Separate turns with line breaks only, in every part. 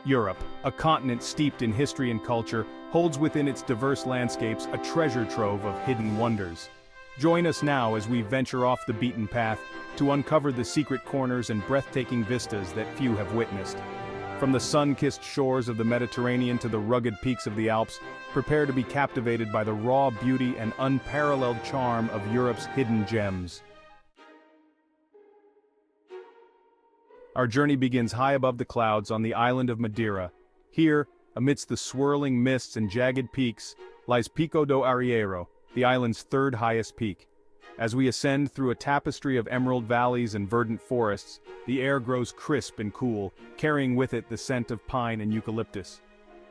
Europe, a continent steeped in history and culture, holds within its diverse landscapes a treasure trove of hidden wonders. Join us now as we venture off the beaten path to uncover the secret corners and breathtaking vistas that few have witnessed. From the sun-kissed shores of the Mediterranean to the rugged peaks of the Alps, prepare to be captivated by the raw beauty and unparalleled charm of Europe's hidden gems. Our journey begins high above the clouds on the island of Madeira. Here, amidst the swirling mists and jagged peaks, lies Pico do Arieiro, the island's third highest peak. As we ascend through a tapestry of emerald valleys and verdant forests, the air grows crisp and cool, carrying with it the scent of pine and eucalyptus.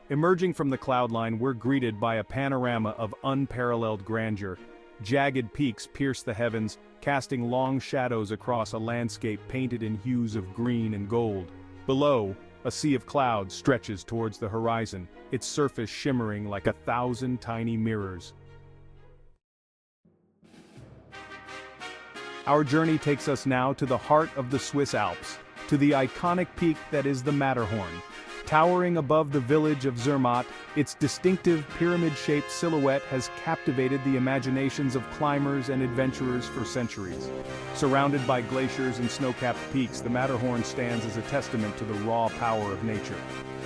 Emerging from the cloud line, we're greeted by a panorama of unparalleled grandeur. Jagged peaks pierce the heavens, casting long shadows across a landscape painted in hues of green and gold. Below, a sea of clouds stretches towards the horizon, its surface shimmering like 1,000 tiny mirrors. Our journey takes us now to the heart of the Swiss Alps, to the iconic peak that is the Matterhorn. Towering above the village of Zermatt, its distinctive pyramid-shaped silhouette has captivated the imaginations of climbers and adventurers for centuries. Surrounded by glaciers and snow-capped peaks, the Matterhorn stands as a testament to the raw power of nature.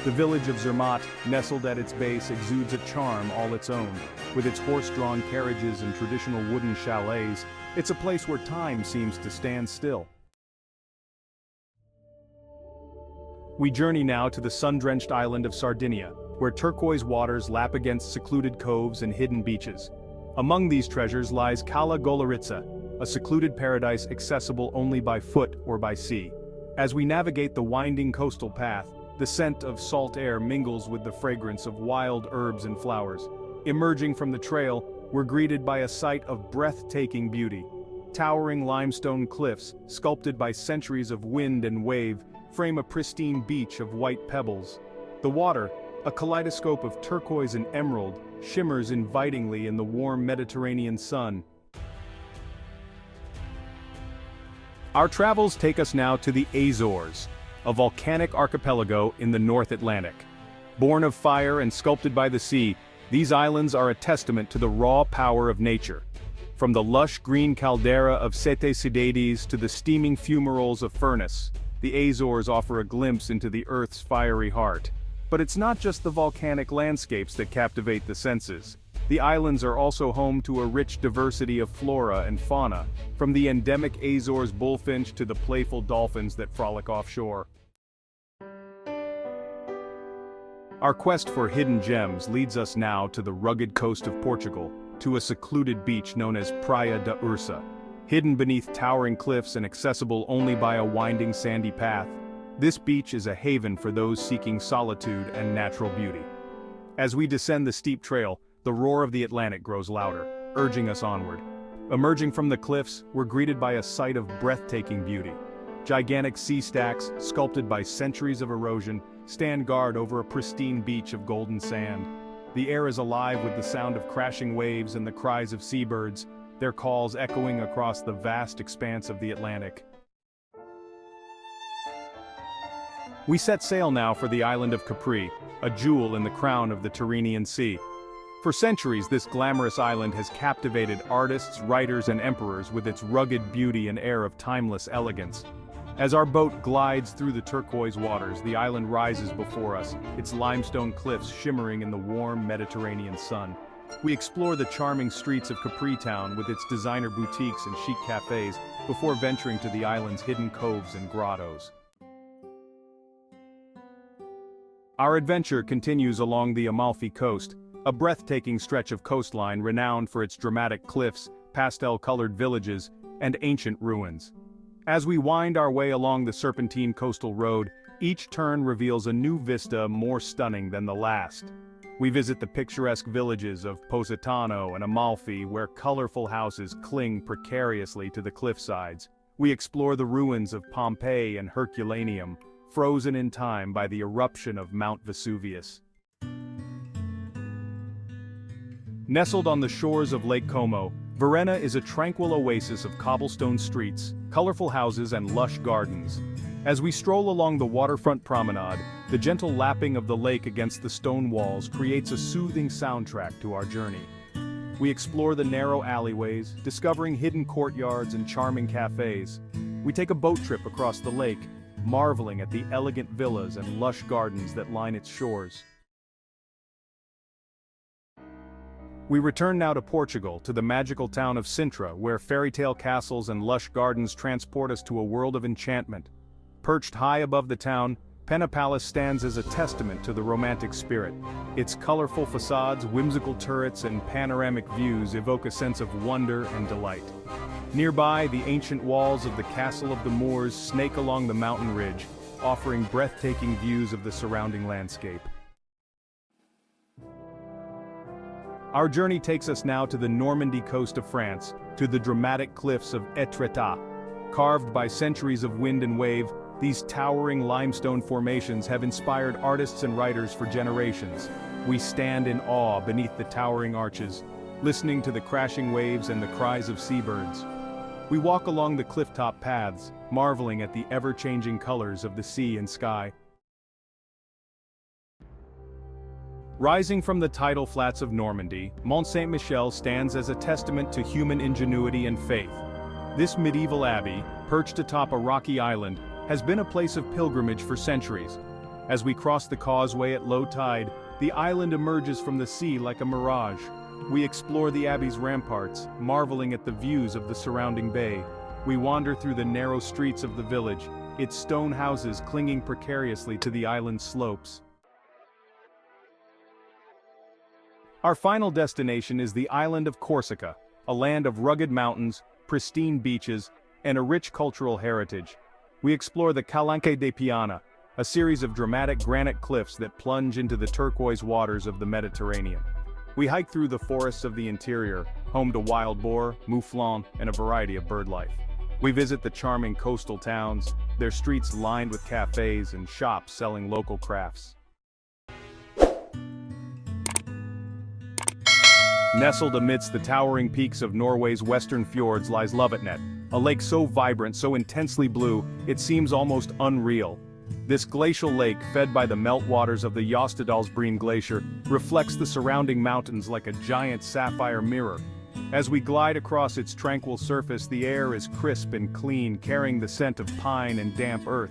The village of Zermatt, nestled at its base, exudes a charm all its own. With its horse-drawn carriages and traditional wooden chalets, it's a place where time seems to stand still. We journey now to the sun-drenched island of Sardinia, where turquoise waters lap against secluded coves and hidden beaches. Among these treasures lies Cala Goloritza, a secluded paradise accessible only by foot or by sea. As we navigate the winding coastal path, the scent of salt air mingles with the fragrance of wild herbs and flowers. Emerging from the trail, we're greeted by a sight of breathtaking beauty. Towering limestone cliffs, sculpted by centuries of wind and wave, frame a pristine beach of white pebbles. The water, a kaleidoscope of turquoise and emerald, shimmers invitingly in the warm Mediterranean sun. Our travels take us now to the Azores, a volcanic archipelago in the North Atlantic. Born of fire and sculpted by the sea, these islands are a testament to the raw power of nature. From the lush green caldera of Sete Cidades to the steaming fumaroles of Furnace, the Azores offer a glimpse into the Earth's fiery heart. But it's not just the volcanic landscapes that captivate the senses. The islands are also home to a rich diversity of flora and fauna, from the endemic Azores bullfinch to the playful dolphins that frolic offshore. Our quest for hidden gems leads us now to the rugged coast of Portugal, to a secluded beach known as Praia da Ursa. Hidden beneath towering cliffs and accessible only by a winding sandy path, this beach is a haven for those seeking solitude and natural beauty. As we descend the steep trail, the roar of the Atlantic grows louder, urging us onward. Emerging from the cliffs, we're greeted by a sight of breathtaking beauty. Gigantic sea stacks, sculpted by centuries of erosion, stand guard over a pristine beach of golden sand. The air is alive with the sound of crashing waves and the cries of seabirds, their calls echoing across the vast expanse of the Atlantic. We set sail now for the island of Capri, a jewel in the crown of the Tyrrhenian Sea. For centuries, this glamorous island has captivated artists, writers, and emperors with its rugged beauty and air of timeless elegance. As our boat glides through the turquoise waters, the island rises before us, its limestone cliffs shimmering in the warm Mediterranean sun. We explore the charming streets of Capri town with its designer boutiques and chic cafes before venturing to the island's hidden coves and grottos. Our adventure continues along the Amalfi coast, a breathtaking stretch of coastline renowned for its dramatic cliffs, pastel-colored villages, and ancient ruins. As we wind our way along the serpentine coastal road, each turn reveals a new vista more stunning than the last. We visit the picturesque villages of Positano and Amalfi, where colorful houses cling precariously to the cliffsides. We explore the ruins of Pompeii and Herculaneum, frozen in time by the eruption of Mount Vesuvius. Nestled on the shores of Lake Como, Varenna is a tranquil oasis of cobblestone streets, colorful houses, and lush gardens. As we stroll along the waterfront promenade, the gentle lapping of the lake against the stone walls creates a soothing soundtrack to our journey. We explore the narrow alleyways, discovering hidden courtyards and charming cafes. We take a boat trip across the lake, marveling at the elegant villas and lush gardens that line its shores. We return now to Portugal, to the magical town of Sintra, where fairy-tale castles and lush gardens transport us to a world of enchantment. Perched high above the town, Pena Palace stands as a testament to the romantic spirit. Its colorful facades, whimsical turrets, and panoramic views evoke a sense of wonder and delight. Nearby, the ancient walls of the Castle of the Moors snake along the mountain ridge, offering breathtaking views of the surrounding landscape. Our journey takes us now to the Normandy coast of France, to the dramatic cliffs of Etretat. Carved by centuries of wind and wave, these towering limestone formations have inspired artists and writers for generations. We stand in awe beneath the towering arches, listening to the crashing waves and the cries of seabirds. We walk along the cliff-top paths, marveling at the ever-changing colors of the sea and sky. Rising from the tidal flats of Normandy, Mont-Saint-Michel stands as a testament to human ingenuity and faith. This medieval abbey, perched atop a rocky island, has been a place of pilgrimage for centuries. As we cross the causeway at low tide, the island emerges from the sea like a mirage. We explore the abbey's ramparts, marveling at the views of the surrounding bay. We wander through the narrow streets of the village, its stone houses clinging precariously to the island's slopes. Our final destination is the island of Corsica, a land of rugged mountains, pristine beaches, and a rich cultural heritage. We explore the Calanques de Piana, a series of dramatic granite cliffs that plunge into the turquoise waters of the Mediterranean. We hike through the forests of the interior, home to wild boar, mouflon, and a variety of bird life. We visit the charming coastal towns, their streets lined with cafes and shops selling local crafts. Nestled amidst the towering peaks of Norway's western fjords lies Lovatnet, a lake so vibrant, so intensely blue, it seems almost unreal. This glacial lake, fed by the meltwaters of the Jostedalsbreen Glacier, reflects the surrounding mountains like a giant sapphire mirror. As we glide across its tranquil surface, the air is crisp and clean, carrying the scent of pine and damp earth.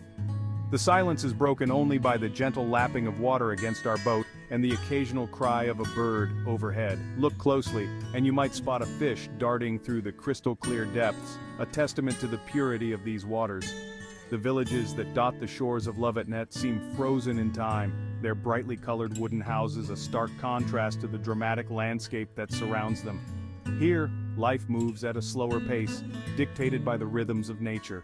The silence is broken only by the gentle lapping of water against our boat and the occasional cry of a bird overhead. Look closely, and you might spot a fish darting through the crystal-clear depths, a testament to the purity of these waters. The villages that dot the shores of Lovatnet seem frozen in time, their brightly colored wooden houses a stark contrast to the dramatic landscape that surrounds them. Here, life moves at a slower pace, dictated by the rhythms of nature.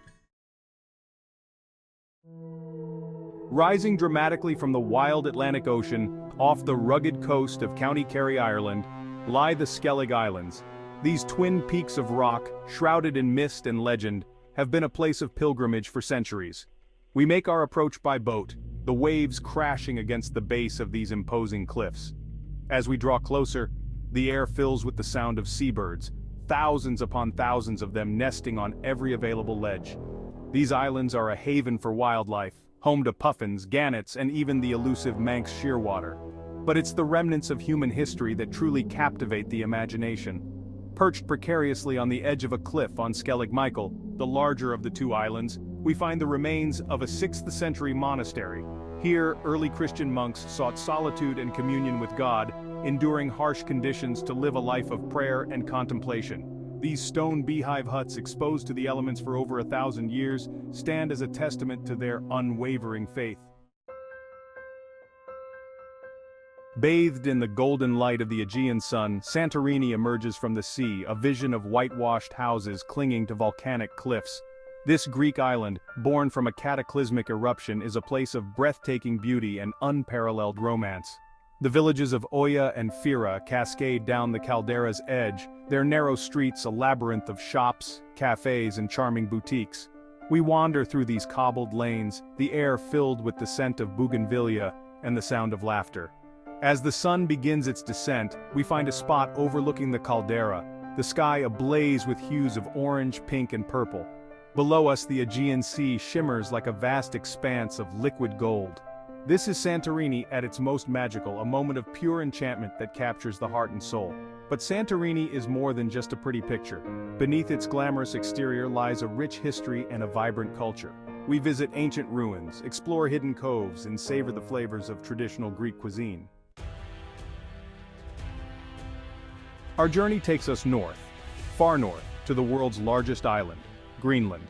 Rising dramatically from the wild Atlantic Ocean, off the rugged coast of County Kerry, Ireland, lie the Skellig Islands. These twin peaks of rock, shrouded in mist and legend, have been a place of pilgrimage for centuries. We make our approach by boat, the waves crashing against the base of these imposing cliffs. As we draw closer, the air fills with the sound of seabirds, thousands upon thousands of them nesting on every available ledge. These islands are a haven for wildlife, home to puffins, gannets, and even the elusive Manx shearwater. But it's the remnants of human history that truly captivate the imagination. Perched precariously on the edge of a cliff on Skellig Michael, the larger of the two islands, we find the remains of a 6th century monastery. Here, early Christian monks sought solitude and communion with God, enduring harsh conditions to live a life of prayer and contemplation. These stone beehive huts, exposed to the elements for over 1,000 years, stand as a testament to their unwavering faith. Bathed in the golden light of the Aegean sun, Santorini emerges from the sea, a vision of whitewashed houses clinging to volcanic cliffs. This Greek island, born from a cataclysmic eruption, is a place of breathtaking beauty and unparalleled romance. The villages of Oia and Fira cascade down the caldera's edge, their narrow streets a labyrinth of shops, cafes, and charming boutiques. We wander through these cobbled lanes, the air filled with the scent of bougainvillea and the sound of laughter. As the sun begins its descent, we find a spot overlooking the caldera, the sky ablaze with hues of orange, pink, and purple. Below us, the Aegean Sea shimmers like a vast expanse of liquid gold. This is Santorini at its most magical, a moment of pure enchantment that captures the heart and soul. But Santorini is more than just a pretty picture. Beneath its glamorous exterior lies a rich history and a vibrant culture. We visit ancient ruins, explore hidden coves, and savor the flavors of traditional Greek cuisine. Our journey takes us north, far north, to the world's largest island, Greenland.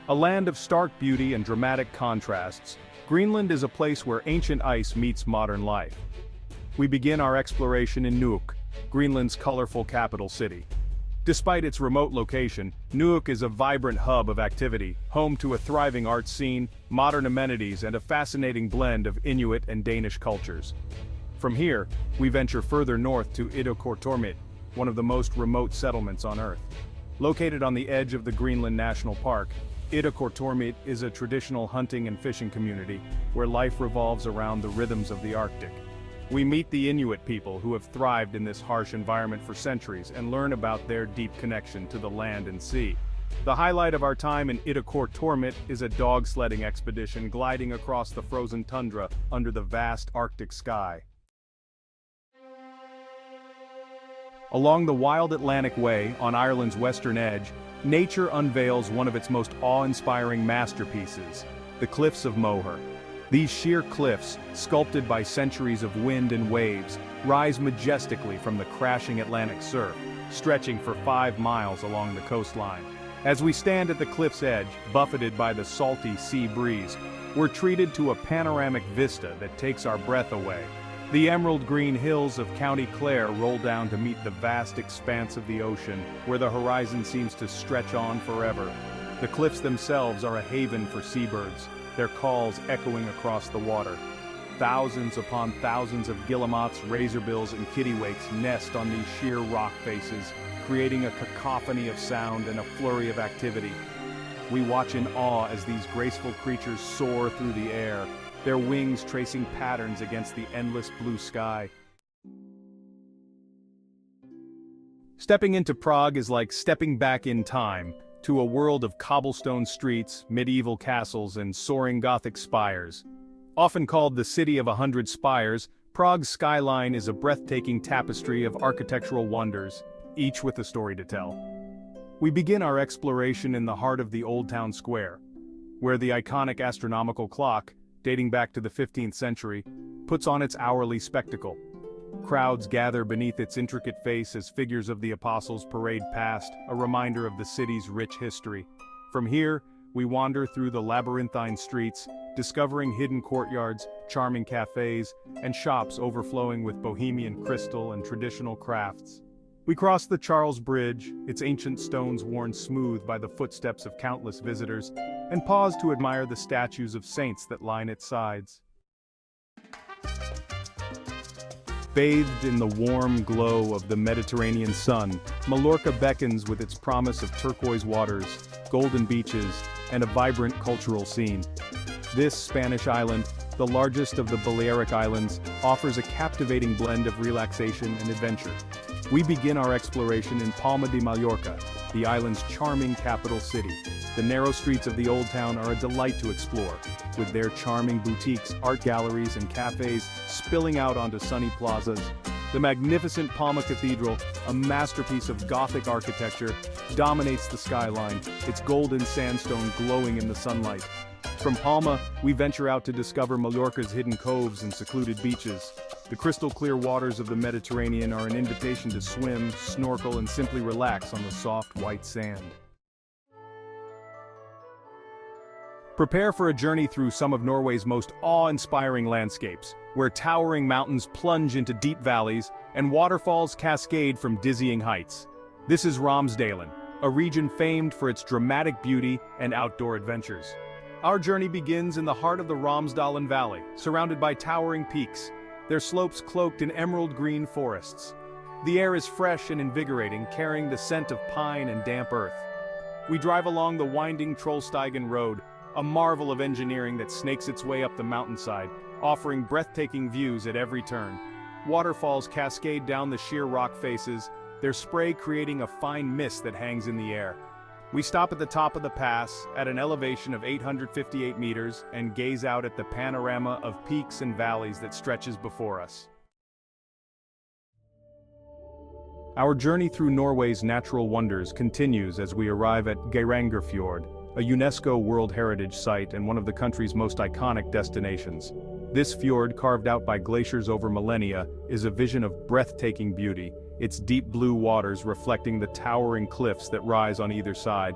A land of stark beauty and dramatic contrasts, Greenland is a place where ancient ice meets modern life. We begin our exploration in Nuuk, Greenland's colorful capital city. Despite its remote location, Nuuk is a vibrant hub of activity, home to a thriving art scene, modern amenities, and a fascinating blend of Inuit and Danish cultures. From here, we venture further north to Ide-Kortormit, one of the most remote settlements on Earth. Located on the edge of the Greenland National Park, Ide-Kortormit is a traditional hunting and fishing community where life revolves around the rhythms of the Arctic. We meet the Inuit people who have thrived in this harsh environment for centuries and learn about their deep connection to the land and sea. The highlight of our time in Ide-Kortormit is a dog sledding expedition gliding across the frozen tundra under the vast Arctic sky. Along the wild Atlantic Way, on Ireland's western edge, nature unveils one of its most awe-inspiring masterpieces, the Cliffs of Moher. These sheer cliffs, sculpted by centuries of wind and waves, rise majestically from the crashing Atlantic surf, stretching for 5 miles along the coastline. As we stand at the cliff's edge, buffeted by the salty sea breeze, we're treated to a panoramic vista that takes our breath away. The emerald green hills of County Clare roll down to meet the vast expanse of the ocean, where the horizon seems to stretch on forever. The cliffs themselves are a haven for seabirds, their calls echoing across the water. Thousands upon thousands of guillemots, razorbills, and kittiwakes nest on these sheer rock faces, creating a cacophony of sound and a flurry of activity. We watch in awe as these graceful creatures soar through the air, their wings tracing patterns against the endless blue sky. Stepping into Prague is like stepping back in time, to a world of cobblestone streets, medieval castles, and soaring Gothic spires. Often called the City of 100 Spires, Prague's skyline is a breathtaking tapestry of architectural wonders, each with a story to tell. We begin our exploration in the heart of the Old Town Square, where the iconic astronomical clock, dating back to the 15th century, puts on its hourly spectacle. Crowds gather beneath its intricate face as figures of the apostles parade past, a reminder of the city's rich history. From here, we wander through the labyrinthine streets, discovering hidden courtyards, charming cafes, and shops overflowing with bohemian crystal and traditional crafts. We cross the Charles Bridge, its ancient stones worn smooth by the footsteps of countless visitors, and pause to admire the statues of saints that line its sides. Bathed in the warm glow of the Mediterranean sun, Mallorca beckons with its promise of turquoise waters, golden beaches, and a vibrant cultural scene. This Spanish island, the largest of the Balearic Islands, offers a captivating blend of relaxation and adventure. We begin our exploration in Palma de Mallorca, the island's charming capital city. The narrow streets of the Old Town are a delight to explore, with their charming boutiques, art galleries, and cafes spilling out onto sunny plazas. The magnificent Palma Cathedral, a masterpiece of Gothic architecture, dominates the skyline, its golden sandstone glowing in the sunlight. From Palma, we venture out to discover Mallorca's hidden coves and secluded beaches. The crystal-clear waters of the Mediterranean are an invitation to swim, snorkel, and simply relax on the soft, white sand. Prepare for a journey through some of Norway's most awe-inspiring landscapes, where towering mountains plunge into deep valleys and waterfalls cascade from dizzying heights. This is Romsdalen, a region famed for its dramatic beauty and outdoor adventures. Our journey begins in the heart of the Romsdalen Valley, surrounded by towering peaks, their slopes cloaked in emerald green forests. The air is fresh and invigorating, carrying the scent of pine and damp earth. We drive along the winding Trollveggen Road, a marvel of engineering that snakes its way up the mountainside, offering breathtaking views at every turn. Waterfalls cascade down the sheer rock faces, their spray creating a fine mist that hangs in the air. We stop at the top of the pass, at an elevation of 858 meters, and gaze out at the panorama of peaks and valleys that stretches before us. Our journey through Norway's natural wonders continues as we arrive at Geirangerfjord, a UNESCO World Heritage Site and one of the country's most iconic destinations. This fjord, carved out by glaciers over millennia, is a vision of breathtaking beauty, its deep blue waters reflecting the towering cliffs that rise on either side.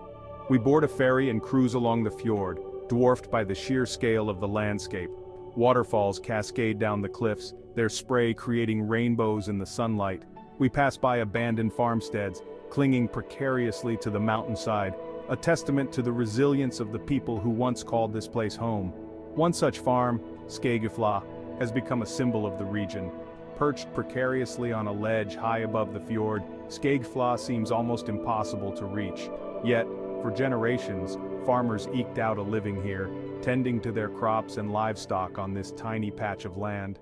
We board a ferry and cruise along the fjord, dwarfed by the sheer scale of the landscape. Waterfalls cascade down the cliffs, their spray creating rainbows in the sunlight. We pass by abandoned farmsteads, clinging precariously to the mountainside, a testament to the resilience of the people who once called this place home. One such farm, Skegefla, has become a symbol of the region. Perched precariously on a ledge high above the fjord, Skegefla seems almost impossible to reach. Yet, for generations, farmers eked out a living here, tending to their crops and livestock on this tiny patch of land.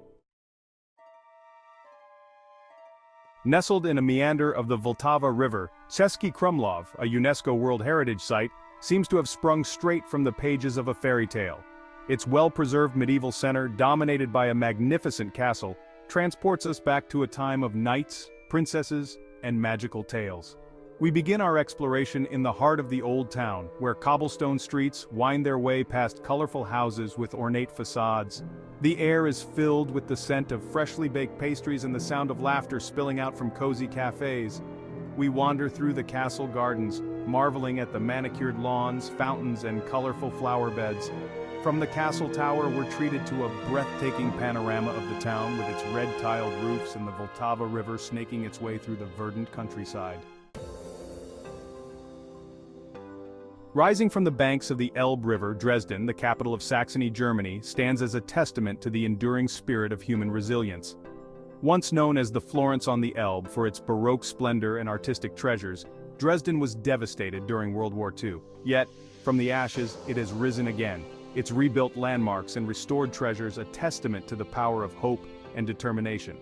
Nestled in a meander of the Vltava River, Český Krumlov, a UNESCO World Heritage Site, seems to have sprung straight from the pages of a fairy tale. Its well-preserved medieval center, dominated by a magnificent castle, transports us back to a time of knights, princesses, and magical tales. We begin our exploration in the heart of the old town, where cobblestone streets wind their way past colorful houses with ornate facades. The air is filled with the scent of freshly baked pastries and the sound of laughter spilling out from cozy cafes. We wander through the castle gardens, marveling at the manicured lawns, fountains, and colorful flower beds. From the castle tower, we're treated to a breathtaking panorama of the town with its red-tiled roofs and the Vltava River snaking its way through the verdant countryside. Rising from the banks of the Elbe River, Dresden, the capital of Saxony, Germany, stands as a testament to the enduring spirit of human resilience. Once known as the Florence on the Elbe for its Baroque splendor and artistic treasures, Dresden was devastated during World War II. Yet, from the ashes, it has risen again, its rebuilt landmarks and restored treasures a testament to the power of hope and determination.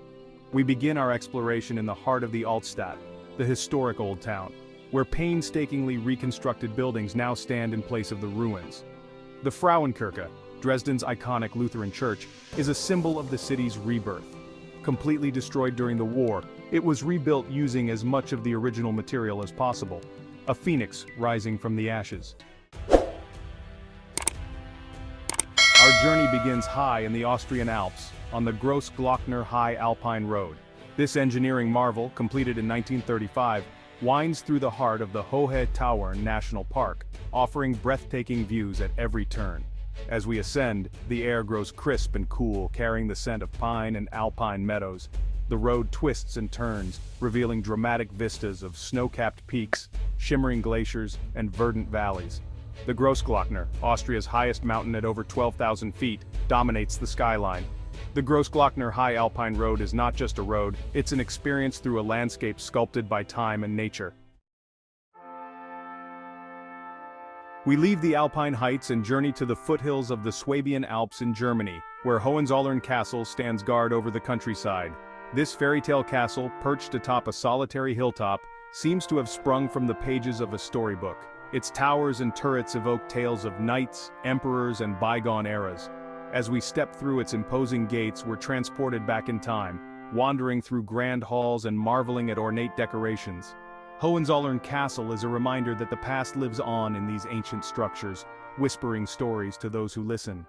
We begin our exploration in the heart of the Altstadt, the historic old town, where painstakingly reconstructed buildings now stand in place of the ruins. The Frauenkirche, Dresden's iconic Lutheran church, is a symbol of the city's rebirth. Completely destroyed during the war, it was rebuilt using as much of the original material as possible, a phoenix rising from the ashes. Our journey begins high in the Austrian Alps, on the Grossglockner High Alpine Road. This engineering marvel, completed in 1935, winds through the heart of the Hohe Tauern National Park, offering breathtaking views at every turn. As we ascend, the air grows crisp and cool, carrying the scent of pine and alpine meadows. The road twists and turns, revealing dramatic vistas of snow-capped peaks, shimmering glaciers, and verdant valleys. The Grossglockner, Austria's highest mountain at over 12,000 feet, dominates the skyline. The Grossglockner High Alpine Road is not just a road, it's an experience through a landscape sculpted by time and nature. We leave the Alpine heights and journey to the foothills of the Swabian Alps in Germany, where Hohenzollern Castle stands guard over the countryside. This fairy tale castle, perched atop a solitary hilltop, seems to have sprung from the pages of a storybook. Its towers and turrets evoke tales of knights, emperors, and bygone eras. As we step through its imposing gates, we're transported back in time, wandering through grand halls and marveling at ornate decorations. Hohenzollern Castle is a reminder that the past lives on in these ancient structures, whispering stories to those who listen.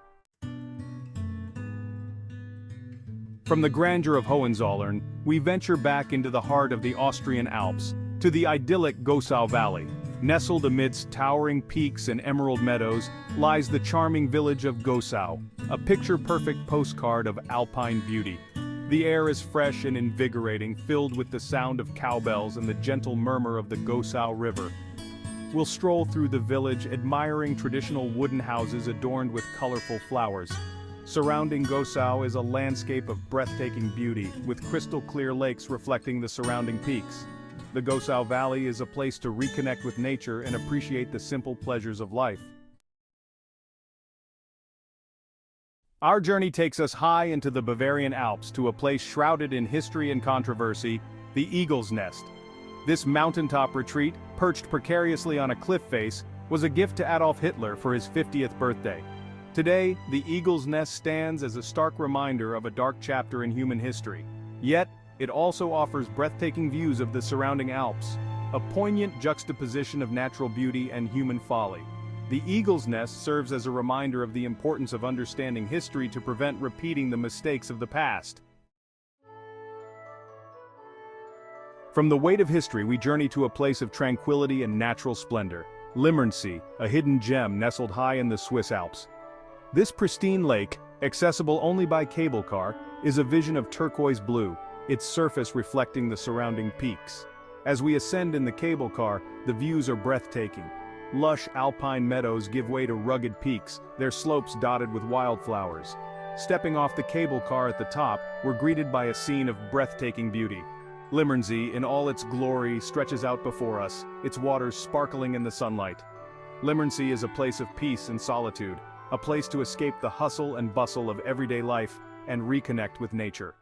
From the grandeur of Hohenzollern, we venture back into the heart of the Austrian Alps, to the idyllic Gossau Valley. Nestled amidst towering peaks and emerald meadows, lies the charming village of Gossau, a picture-perfect postcard of alpine beauty. The air is fresh and invigorating, filled with the sound of cowbells and the gentle murmur of the Gossau River. We'll stroll through the village, admiring traditional wooden houses adorned with colorful flowers. Surrounding Gossau is a landscape of breathtaking beauty, with crystal-clear lakes reflecting the surrounding peaks. The Gossau Valley is a place to reconnect with nature and appreciate the simple pleasures of life. Our journey takes us high into the Bavarian Alps to a place shrouded in history and controversy, the Eagle's Nest. This mountaintop retreat, perched precariously on a cliff face, was a gift to Adolf Hitler for his 50th birthday. Today, the Eagle's Nest stands as a stark reminder of a dark chapter in human history. Yet, it also offers breathtaking views of the surrounding Alps, a poignant juxtaposition of natural beauty and human folly. The Eagle's Nest serves as a reminder of the importance of understanding history to prevent repeating the mistakes of the past. From the weight of history, we journey to a place of tranquility and natural splendor, Limmernsee, a hidden gem nestled high in the Swiss Alps. This pristine lake, accessible only by cable car, is a vision of turquoise blue, its surface reflecting the surrounding peaks. As we ascend in the cable car, the views are breathtaking. Lush alpine meadows give way to rugged peaks, their slopes dotted with wildflowers. Stepping off the cable car at the top, we're greeted by a scene of breathtaking beauty. Limmernsee, in all its glory, stretches out before us, its waters sparkling in the sunlight. Limmernsee is a place of peace and solitude, a place to escape the hustle and bustle of everyday life and reconnect with nature.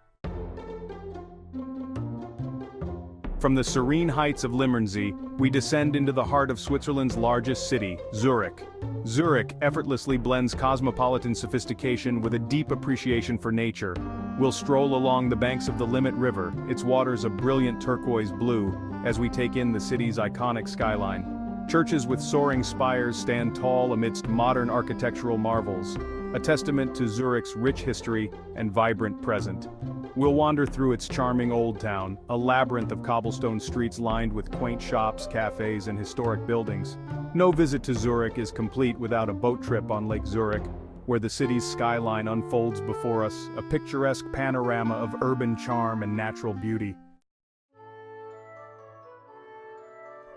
From the serene heights of Limmernsee, we descend into the heart of Switzerland's largest city, Zurich. Zurich effortlessly blends cosmopolitan sophistication with a deep appreciation for nature. We'll stroll along the banks of the Limmat River, its waters a brilliant turquoise blue, as we take in the city's iconic skyline. Churches with soaring spires stand tall amidst modern architectural marvels, a testament to Zurich's rich history and vibrant present. We'll wander through its charming old town, a labyrinth of cobblestone streets lined with quaint shops, cafes, and historic buildings. No visit to Zurich is complete without a boat trip on Lake Zurich, where the city's skyline unfolds before us, a picturesque panorama of urban charm and natural beauty.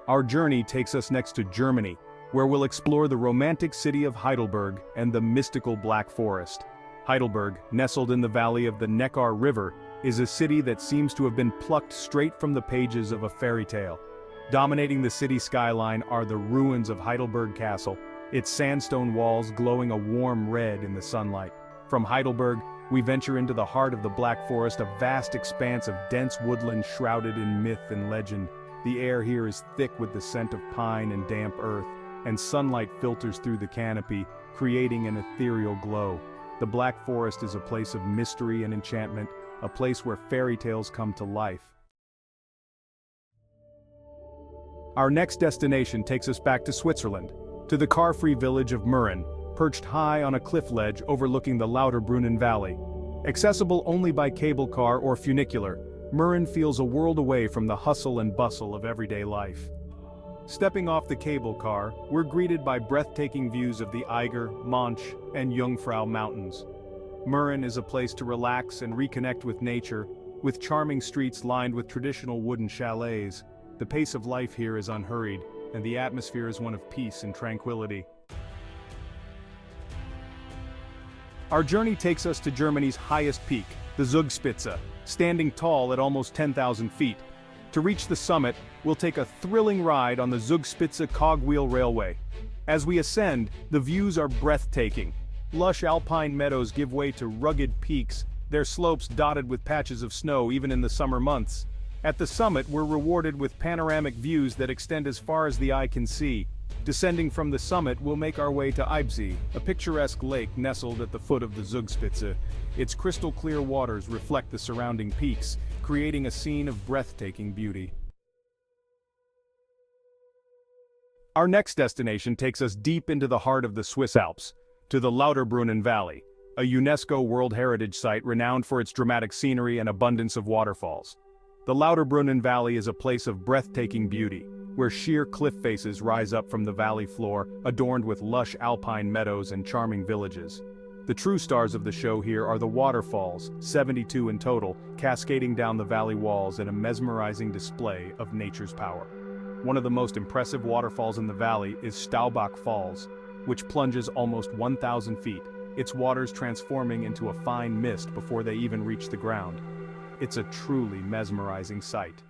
Our journey takes us next to Germany, where we'll explore the romantic city of Heidelberg and the mystical Black Forest. Heidelberg, nestled in the valley of the Neckar River, is a city that seems to have been plucked straight from the pages of a fairy tale. Dominating the city skyline are the ruins of Heidelberg Castle, its sandstone walls glowing a warm red in the sunlight. From Heidelberg, we venture into the heart of the Black Forest, a vast expanse of dense woodland shrouded in myth and legend. The air here is thick with the scent of pine and damp earth, and sunlight filters through the canopy, creating an ethereal glow. The Black Forest is a place of mystery and enchantment, a place where fairy tales come to life. Our next destination takes us back to Switzerland, to the car-free village of Mürren, perched high on a cliff ledge overlooking the Lauterbrunnen Valley. Accessible only by cable car or funicular, Mürren feels a world away from the hustle and bustle of everyday life. Stepping off the cable car, we're greeted by breathtaking views of the Eiger, Monch, and Jungfrau Mountains. Mürren is a place to relax and reconnect with nature, with charming streets lined with traditional wooden chalets. The pace of life here is unhurried, and the atmosphere is one of peace and tranquility. Our journey takes us to Germany's highest peak, the Zugspitze, standing tall at almost 10,000 feet. To reach the summit, we'll take a thrilling ride on the Zugspitze cogwheel railway. As we ascend, the views are breathtaking. Lush alpine meadows give way to rugged peaks, their slopes dotted with patches of snow even in the summer months. At the summit, we're rewarded with panoramic views that extend as far as the eye can see. Descending from the summit, we'll make our way to Eibsee, a picturesque lake nestled at the foot of the Zugspitze. Its crystal-clear waters reflect the surrounding peaks, creating a scene of breathtaking beauty. Our next destination takes us deep into the heart of the Swiss Alps, to the Lauterbrunnen Valley, a UNESCO World Heritage Site renowned for its dramatic scenery and abundance of waterfalls. The Lauterbrunnen Valley is a place of breathtaking beauty, where sheer cliff faces rise up from the valley floor, adorned with lush alpine meadows and charming villages. The true stars of the show here are the waterfalls, 72 in total, cascading down the valley walls in a mesmerizing display of nature's power. One of the most impressive waterfalls in the valley is Staubach Falls, which plunges almost 1,000 feet, its waters transforming into a fine mist before they even reach the ground. It's a truly mesmerizing sight.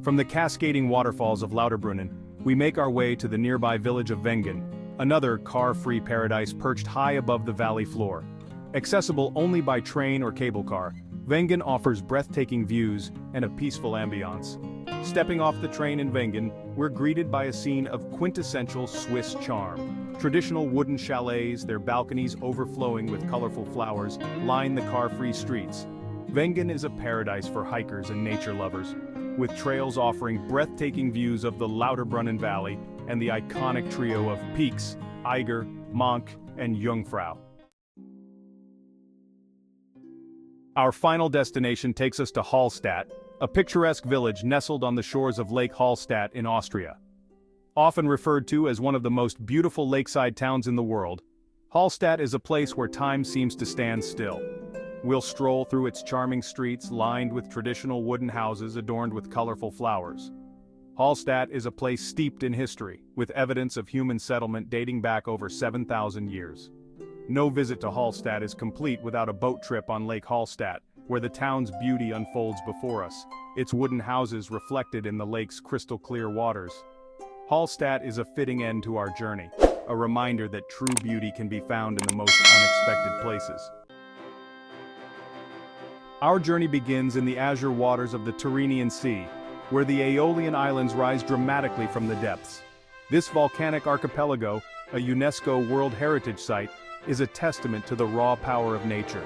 From the cascading waterfalls of Lauterbrunnen, we make our way to the nearby village of Wengen, another car-free paradise perched high above the valley floor. Accessible only by train or cable car, Wengen offers breathtaking views and a peaceful ambiance. Stepping off the train in Wengen, we're greeted by a scene of quintessential Swiss charm. Traditional wooden chalets, their balconies overflowing with colorful flowers, line the car-free streets. Wengen is a paradise for hikers and nature lovers, with trails offering breathtaking views of the Lauterbrunnen Valley and the iconic trio of peaks, Eiger, Monk, and Jungfrau. Our final destination takes us to Hallstatt, a picturesque village nestled on the shores of Lake Hallstatt in Austria. Often referred to as one of the most beautiful lakeside towns in the world, Hallstatt is a place where time seems to stand still. We'll stroll through its charming streets lined with traditional wooden houses adorned with colorful flowers. Hallstatt is a place steeped in history, with evidence of human settlement dating back over 7,000 years. No visit to Hallstatt is complete without a boat trip on Lake Hallstatt, where the town's beauty unfolds before us, its wooden houses reflected in the lake's crystal-clear waters. Hallstatt is a fitting end to our journey, a reminder that true beauty can be found in the most unexpected places. Our journey begins in the azure waters of the Tyrrhenian Sea, where the Aeolian Islands rise dramatically from the depths. This volcanic archipelago, a UNESCO World Heritage Site, is a testament to the raw power of nature.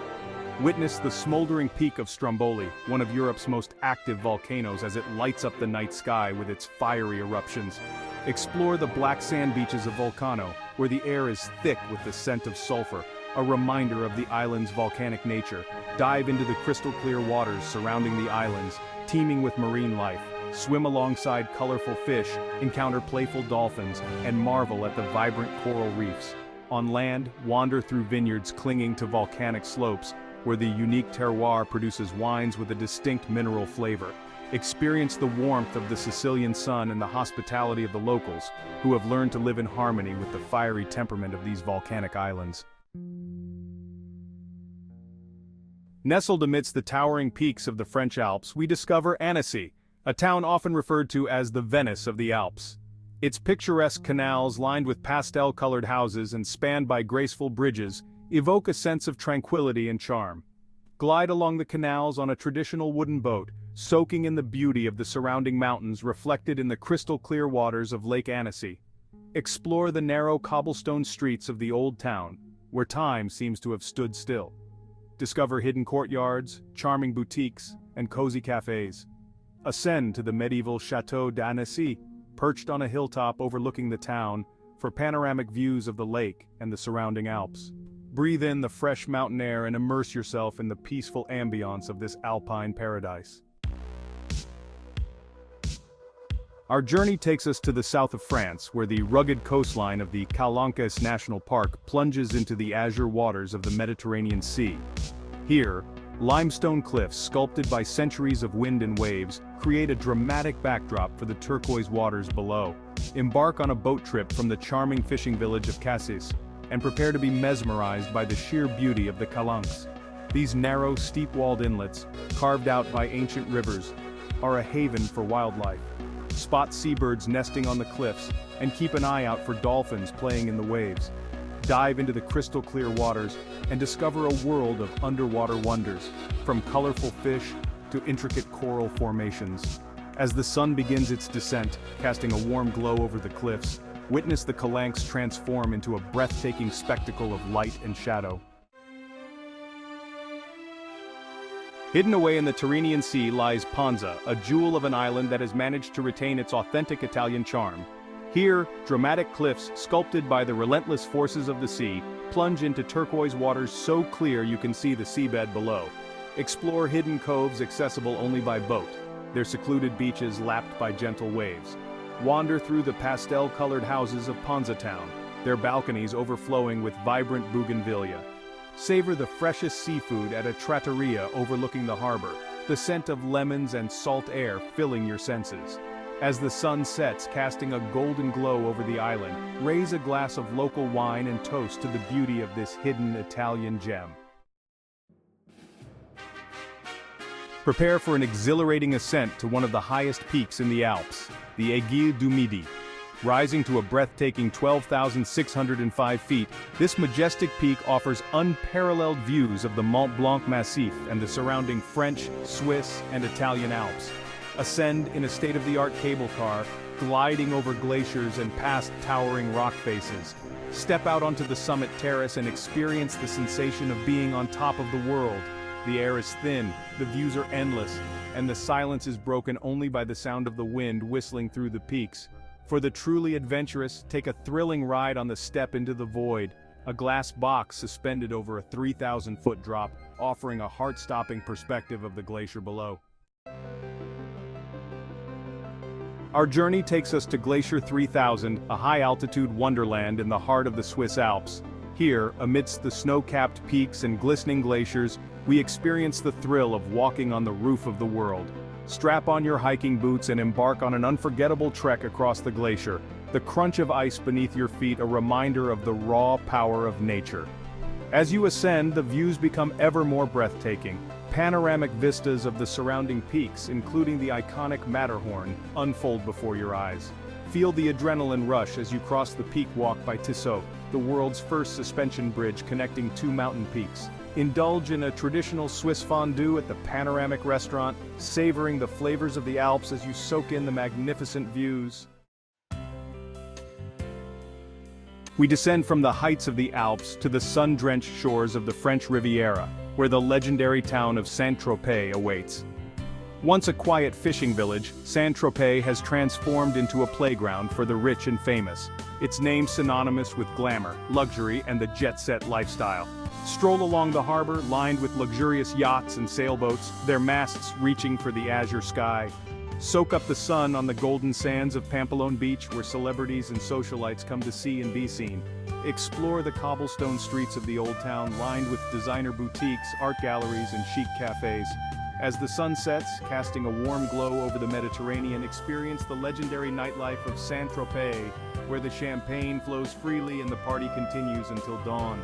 Witness the smoldering peak of Stromboli, one of Europe's most active volcanoes, as it lights up the night sky with its fiery eruptions. Explore the black sand beaches of Vulcano, where the air is thick with the scent of sulfur, a reminder of the island's volcanic nature. Dive into the crystal-clear waters surrounding the islands, teeming with marine life. Swim alongside colorful fish, encounter playful dolphins, and marvel at the vibrant coral reefs. On land, wander through vineyards clinging to volcanic slopes, where the unique terroir produces wines with a distinct mineral flavor. Experience the warmth of the Sicilian sun and the hospitality of the locals, who have learned to live in harmony with the fiery temperament of these volcanic islands. Nestled amidst the towering peaks of the French Alps, we discover Annecy, a town often referred to as the Venice of the Alps. Its picturesque canals lined with pastel-colored houses and spanned by graceful bridges evoke a sense of tranquility and charm. Glide along the canals on a traditional wooden boat, soaking in the beauty of the surrounding mountains reflected in the crystal-clear waters of Lake Annecy. Explore the narrow cobblestone streets of the old town, where time seems to have stood still. Discover hidden courtyards, charming boutiques, and cozy cafes. Ascend to the medieval Château d'Annecy, perched on a hilltop overlooking the town, for panoramic views of the lake and the surrounding Alps. Breathe in the fresh mountain air and immerse yourself in the peaceful ambience of this alpine paradise. Our journey takes us to the south of France, where the rugged coastline of the Calanques National Park plunges into the azure waters of the Mediterranean Sea. Here, limestone cliffs sculpted by centuries of wind and waves create a dramatic backdrop for the turquoise waters below. Embark on a boat trip from the charming fishing village of Cassis, and prepare to be mesmerized by the sheer beauty of the Calanques. These narrow, steep-walled inlets, carved out by ancient rivers, are a haven for wildlife. Spot seabirds nesting on the cliffs, and keep an eye out for dolphins playing in the waves. Dive into the crystal-clear waters and discover a world of underwater wonders, from colorful fish to intricate coral formations. As the sun begins its descent, casting a warm glow over the cliffs, witness the Calanques transform into a breathtaking spectacle of light and shadow. Hidden away in the Tyrrhenian Sea lies Ponza, a jewel of an island that has managed to retain its authentic Italian charm. Here, dramatic cliffs, sculpted by the relentless forces of the sea, plunge into turquoise waters so clear you can see the seabed below. Explore hidden coves accessible only by boat, their secluded beaches lapped by gentle waves. Wander through the pastel-colored houses of Ponza town, their balconies overflowing with vibrant bougainvillea. Savor the freshest seafood at a trattoria overlooking the harbor, the scent of lemons and salt air filling your senses. As the sun sets, casting a golden glow over the island, raise a glass of local wine and toast to the beauty of this hidden Italian gem. Prepare for an exhilarating ascent to one of the highest peaks in the Alps, the Augille du Midi. Rising to a breathtaking 12,605 feet, this majestic peak offers unparalleled views of the Mont Blanc Massif and the surrounding French, Swiss, and Italian Alps. Ascend in a state-of-the-art cable car, gliding over glaciers and past towering rock faces. Step out onto the summit terrace and experience the sensation of being on top of the world. The air is thin, the views are endless, and the silence is broken only by the sound of the wind whistling through the peaks. For the truly adventurous, take a thrilling ride on the Step into the Void, a glass box suspended over a 3,000-foot drop, offering a heart-stopping perspective of the glacier below. Our journey takes us to Glacier 3000, a high-altitude wonderland in the heart of the Swiss Alps. Here, amidst the snow-capped peaks and glistening glaciers, we experience the thrill of walking on the roof of the world. Strap on your hiking boots and embark on an unforgettable trek across the glacier, the crunch of ice beneath your feet a reminder of the raw power of nature. As you ascend, the views become ever more breathtaking. Panoramic vistas of the surrounding peaks, including the iconic Matterhorn, unfold before your eyes. Feel the adrenaline rush as you cross the peak walk by Tissot, the world's first suspension bridge connecting two mountain peaks. Indulge in a traditional Swiss fondue at the panoramic restaurant, savoring the flavors of the Alps as you soak in the magnificent views. We descend from the heights of the Alps to the sun-drenched shores of the French Riviera, where the legendary town of Saint-Tropez awaits. Once a quiet fishing village, Saint-Tropez has transformed into a playground for the rich and famous, its name synonymous with glamour, luxury, and the jet-set lifestyle. Stroll along the harbor, lined with luxurious yachts and sailboats, their masts reaching for the azure sky. Soak up the sun on the golden sands of Pampelonne Beach, where celebrities and socialites come to see and be seen. Explore the cobblestone streets of the old town, lined with designer boutiques, art galleries, and chic cafes. As the sun sets, casting a warm glow over the Mediterranean, experience the legendary nightlife of Saint-Tropez, where the champagne flows freely and the party continues until dawn.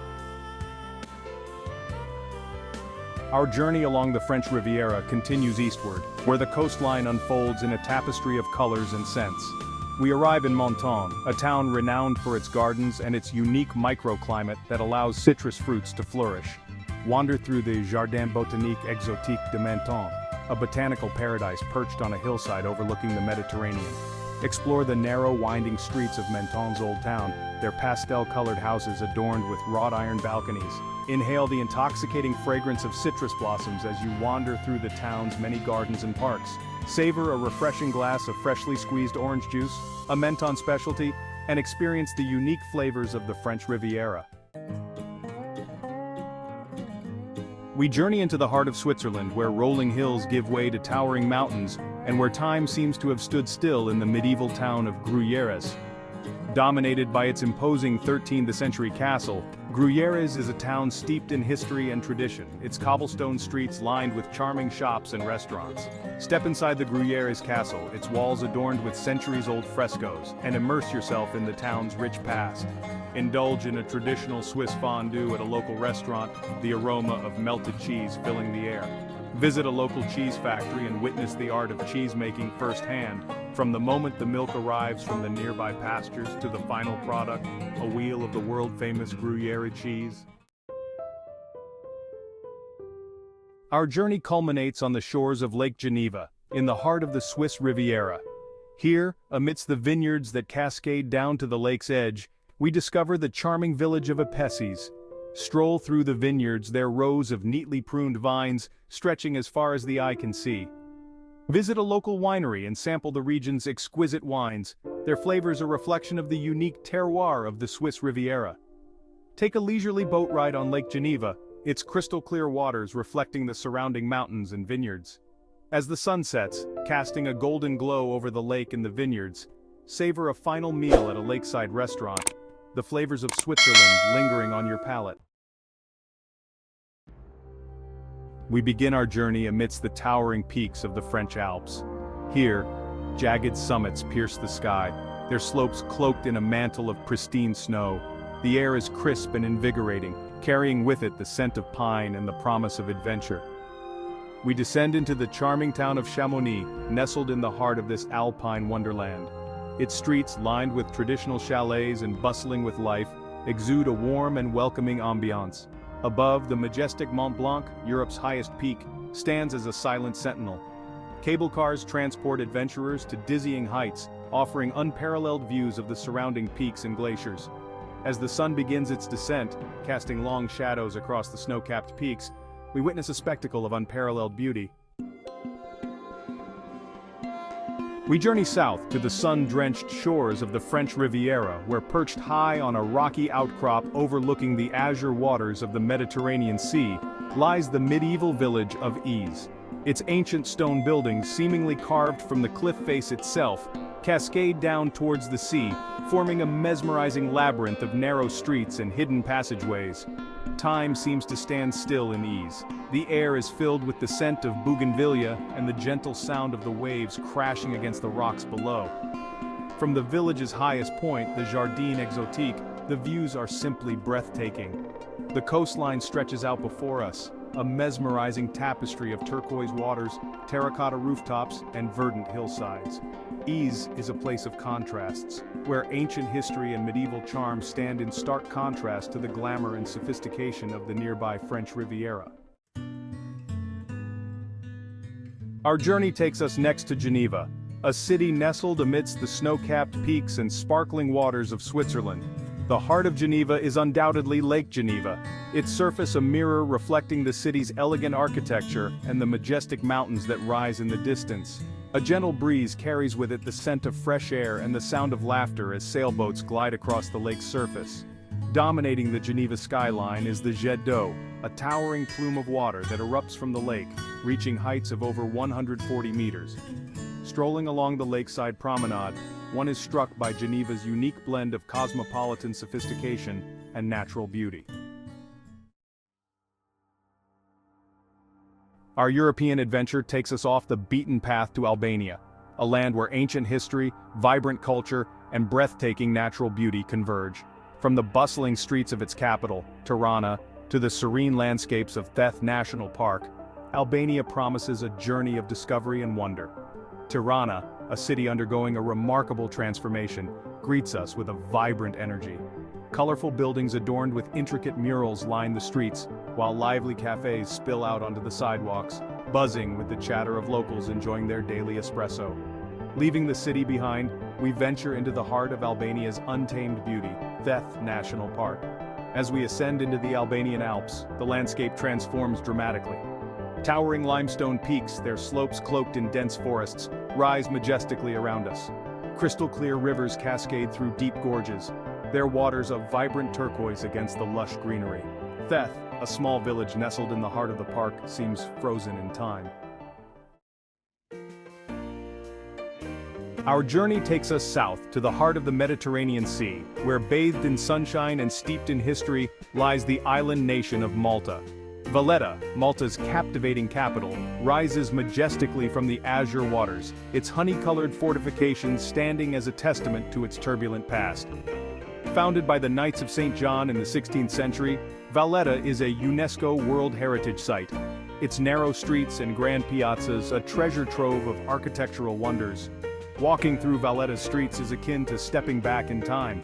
Our journey along the French Riviera continues eastward, where the coastline unfolds in a tapestry of colors and scents. We arrive in Monterhorn, a town renowned for its gardens and its unique microclimate that allows citrus fruits to flourish. Wander through the Jardin Botanique Exotique de Menton, a botanical paradise perched on a hillside overlooking the Mediterranean. Explore the narrow, winding streets of Menton's old town, their pastel-colored houses adorned with wrought iron balconies. Inhale the intoxicating fragrance of citrus blossoms as you wander through the town's many gardens and parks. Savor a refreshing glass of freshly squeezed orange juice, a Menton specialty, and experience the unique flavors of the French Riviera. We journey into the heart of Switzerland, where rolling hills give way to towering mountains, and where time seems to have stood still in the medieval town of Gruyères. Dominated by its imposing 13th-century castle, Gruyères is a town steeped in history and tradition, its cobblestone streets lined with charming shops and restaurants. Step inside the Gruyères castle, its walls adorned with centuries-old frescoes, and immerse yourself in the town's rich past. Indulge in a traditional Swiss fondue at a local restaurant, the aroma of melted cheese filling the air. Visit a local cheese factory and witness the art of cheese-making firsthand, from the moment the milk arrives from the nearby pastures to the final product, a wheel of the world-famous Gruyère cheese. Our journey culminates on the shores of Lake Geneva, in the heart of the Swiss Riviera. Here, amidst the vineyards that cascade down to the lake's edge, we discover the charming village of Epeces. Stroll through the vineyards, their rows of neatly pruned vines stretching as far as the eye can see. Visit a local winery and sample the region's exquisite wines, their flavors a reflection of the unique terroir of the Swiss Riviera. Take a leisurely boat ride on Lake Geneva, its crystal-clear waters reflecting the surrounding mountains and vineyards. As the sun sets, casting a golden glow over the lake and the vineyards, savor a final meal at a lakeside restaurant, the flavors of Switzerland lingering on your palate. We begin our journey amidst the towering peaks of the French Alps. Here, jagged summits pierce the sky, their slopes cloaked in a mantle of pristine snow. The air is crisp and invigorating, carrying with it the scent of pine and the promise of adventure. We descend into the charming town of Chamonix, nestled in the heart of this alpine wonderland. Its streets, lined with traditional chalets and bustling with life, exude a warm and welcoming ambiance. Above, the majestic Mont Blanc, Europe's highest peak, stands as a silent sentinel. Cable cars transport adventurers to dizzying heights, offering unparalleled views of the surrounding peaks and glaciers. As the sun begins its descent, casting long shadows across the snow-capped peaks, we witness a spectacle of unparalleled beauty. We journey south to the sun-drenched shores of the French Riviera, where perched high on a rocky outcrop overlooking the azure waters of the Mediterranean Sea, lies the medieval village of Eze. Its ancient stone buildings, seemingly carved from the cliff face itself, cascade down towards the sea, forming a mesmerizing labyrinth of narrow streets and hidden passageways. Time seems to stand still in Eze. The air is filled with the scent of bougainvillea and the gentle sound of the waves crashing against the rocks below. From the village's highest point, the Jardin Exotique, the views are simply breathtaking. The coastline stretches out before us, a mesmerizing tapestry of turquoise waters, terracotta rooftops, and verdant hillsides. Eze is a place of contrasts, where ancient history and medieval charm stand in stark contrast to the glamour and sophistication of the nearby French Riviera. Our journey takes us next to Geneva, a city nestled amidst the snow-capped peaks and sparkling waters of Switzerland. The heart of Geneva is undoubtedly Lake Geneva, its surface a mirror reflecting the city's elegant architecture and the majestic mountains that rise in the distance. A gentle breeze carries with it the scent of fresh air and the sound of laughter as sailboats glide across the lake's surface. Dominating the Geneva skyline is the Jet d'eau, a towering plume of water that erupts from the lake, reaching heights of over 140 meters. Strolling along the lakeside promenade, one is struck by Geneva's unique blend of cosmopolitan sophistication and natural beauty. Our European adventure takes us off the beaten path to Albania, a land where ancient history, vibrant culture, and breathtaking natural beauty converge. From the bustling streets of its capital, Tirana, to the serene landscapes of Theth National Park, Albania promises a journey of discovery and wonder. Tirana, a city undergoing a remarkable transformation, greets us with a vibrant energy. Colorful buildings adorned with intricate murals line the streets, while lively cafes spill out onto the sidewalks, buzzing with the chatter of locals enjoying their daily espresso. Leaving the city behind, we venture into the heart of Albania's untamed beauty, Theth National Park. As we ascend into the Albanian Alps, the landscape transforms dramatically. Towering limestone peaks, their slopes cloaked in dense forests, rise majestically around us. Crystal-clear rivers cascade through deep gorges, their waters a vibrant turquoise against the lush greenery. Theth, a small village nestled in the heart of the park, seems frozen in time. Our journey takes us south to the heart of the Mediterranean Sea, where bathed in sunshine and steeped in history lies the island nation of Malta. Valletta, Malta's captivating capital, rises majestically from the azure waters, its honey-colored fortifications standing as a testament to its turbulent past. Founded by the Knights of St. John in the 16th century, Valletta is a UNESCO World Heritage Site. Its narrow streets and grand piazzas a treasure trove of architectural wonders. Walking through Valletta's streets is akin to stepping back in time.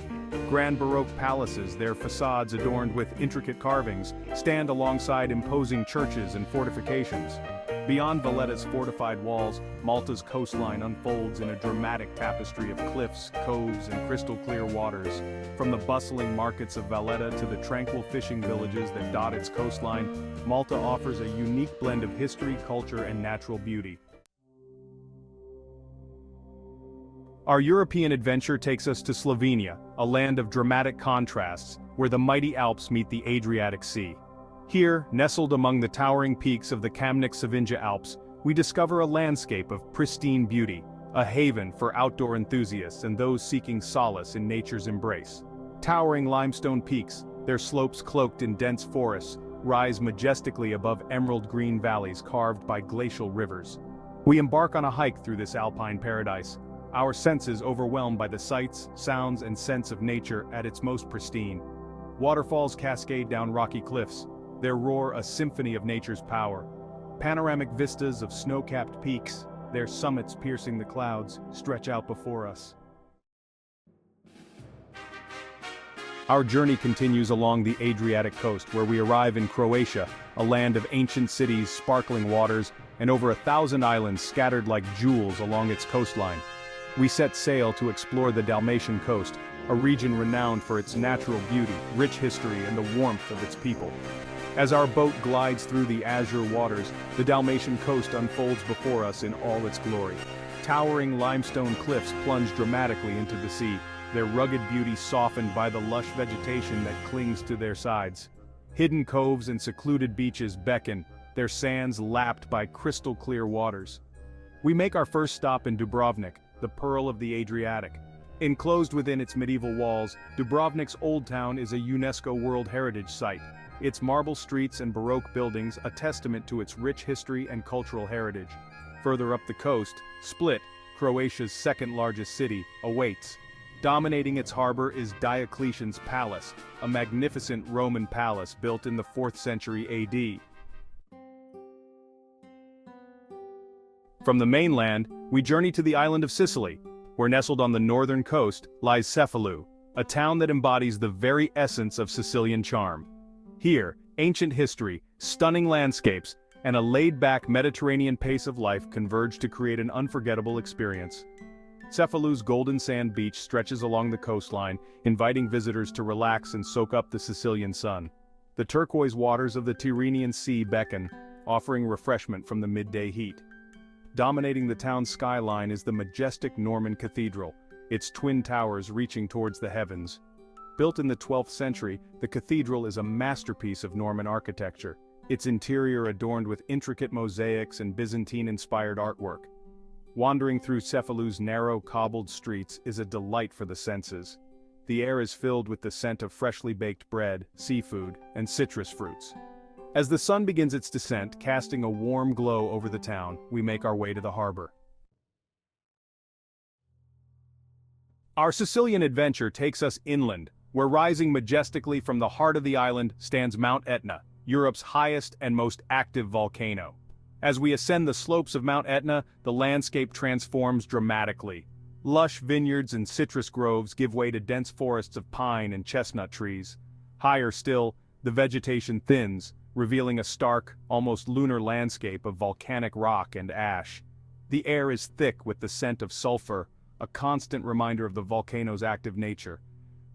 Grand Baroque palaces, their facades adorned with intricate carvings, stand alongside imposing churches and fortifications. Beyond Valletta's fortified walls, Malta's coastline unfolds in a dramatic tapestry of cliffs, coves, and crystal-clear waters. From the bustling markets of Valletta to the tranquil fishing villages that dot its coastline, Malta offers a unique blend of history, culture, and natural beauty. Our European adventure takes us to Slovenia, a land of dramatic contrasts, where the mighty Alps meet the Adriatic Sea. Here, nestled among the towering peaks of the Kamnik-Savinja Alps, we discover a landscape of pristine beauty, a haven for outdoor enthusiasts and those seeking solace in nature's embrace. Towering limestone peaks, their slopes cloaked in dense forests, rise majestically above emerald green valleys carved by glacial rivers. We embark on a hike through this alpine paradise, our senses overwhelmed by the sights, sounds, and scents of nature at its most pristine. Waterfalls cascade down rocky cliffs, their roar a symphony of nature's power. Panoramic vistas of snow-capped peaks, their summits piercing the clouds, stretch out before us. Our journey continues along the Adriatic coast where we arrive in Croatia, a land of ancient cities, sparkling waters, and over 1,000 islands scattered like jewels along its coastline. We set sail to explore the Dalmatian coast, a region renowned for its natural beauty, rich history, and the warmth of its people. As our boat glides through the azure waters, the Dalmatian coast unfolds before us in all its glory. Towering limestone cliffs plunge dramatically into the sea, their rugged beauty softened by the lush vegetation that clings to their sides. Hidden coves and secluded beaches beckon, their sands lapped by crystal-clear waters. We make our first stop in Dubrovnik, the pearl of the Adriatic. Enclosed within its medieval walls, Dubrovnik's Old Town is a UNESCO World Heritage Site. Its marble streets and Baroque buildings a testament to its rich history and cultural heritage. Further up the coast, Split, Croatia's second-largest city, awaits. Dominating its harbor is Diocletian's Palace, a magnificent Roman palace built in the 4th century AD. From the mainland, we journey to the island of Sicily, where nestled on the northern coast lies Cefalù, a town that embodies the very essence of Sicilian charm. Here, ancient history, stunning landscapes, and a laid-back Mediterranean pace of life converge to create an unforgettable experience. Cefalu's golden sand beach stretches along the coastline, inviting visitors to relax and soak up the Sicilian sun. The turquoise waters of the Tyrrhenian Sea beckon, offering refreshment from the midday heat. Dominating the town's skyline is the majestic Norman Cathedral, its twin towers reaching towards the heavens. Built in the 12th century, the cathedral is a masterpiece of Norman architecture, its interior adorned with intricate mosaics and Byzantine-inspired artwork. Wandering through Cefalu's narrow, cobbled streets is a delight for the senses. The air is filled with the scent of freshly baked bread, seafood, and citrus fruits. As the sun begins its descent, casting a warm glow over the town, we make our way to the harbor. Our Sicilian adventure takes us inland, where rising majestically from the heart of the island stands Mount Etna, Europe's highest and most active volcano. As we ascend the slopes of Mount Etna, the landscape transforms dramatically. Lush vineyards and citrus groves give way to dense forests of pine and chestnut trees. Higher still, the vegetation thins, revealing a stark, almost lunar landscape of volcanic rock and ash. The air is thick with the scent of sulfur, a constant reminder of the volcano's active nature.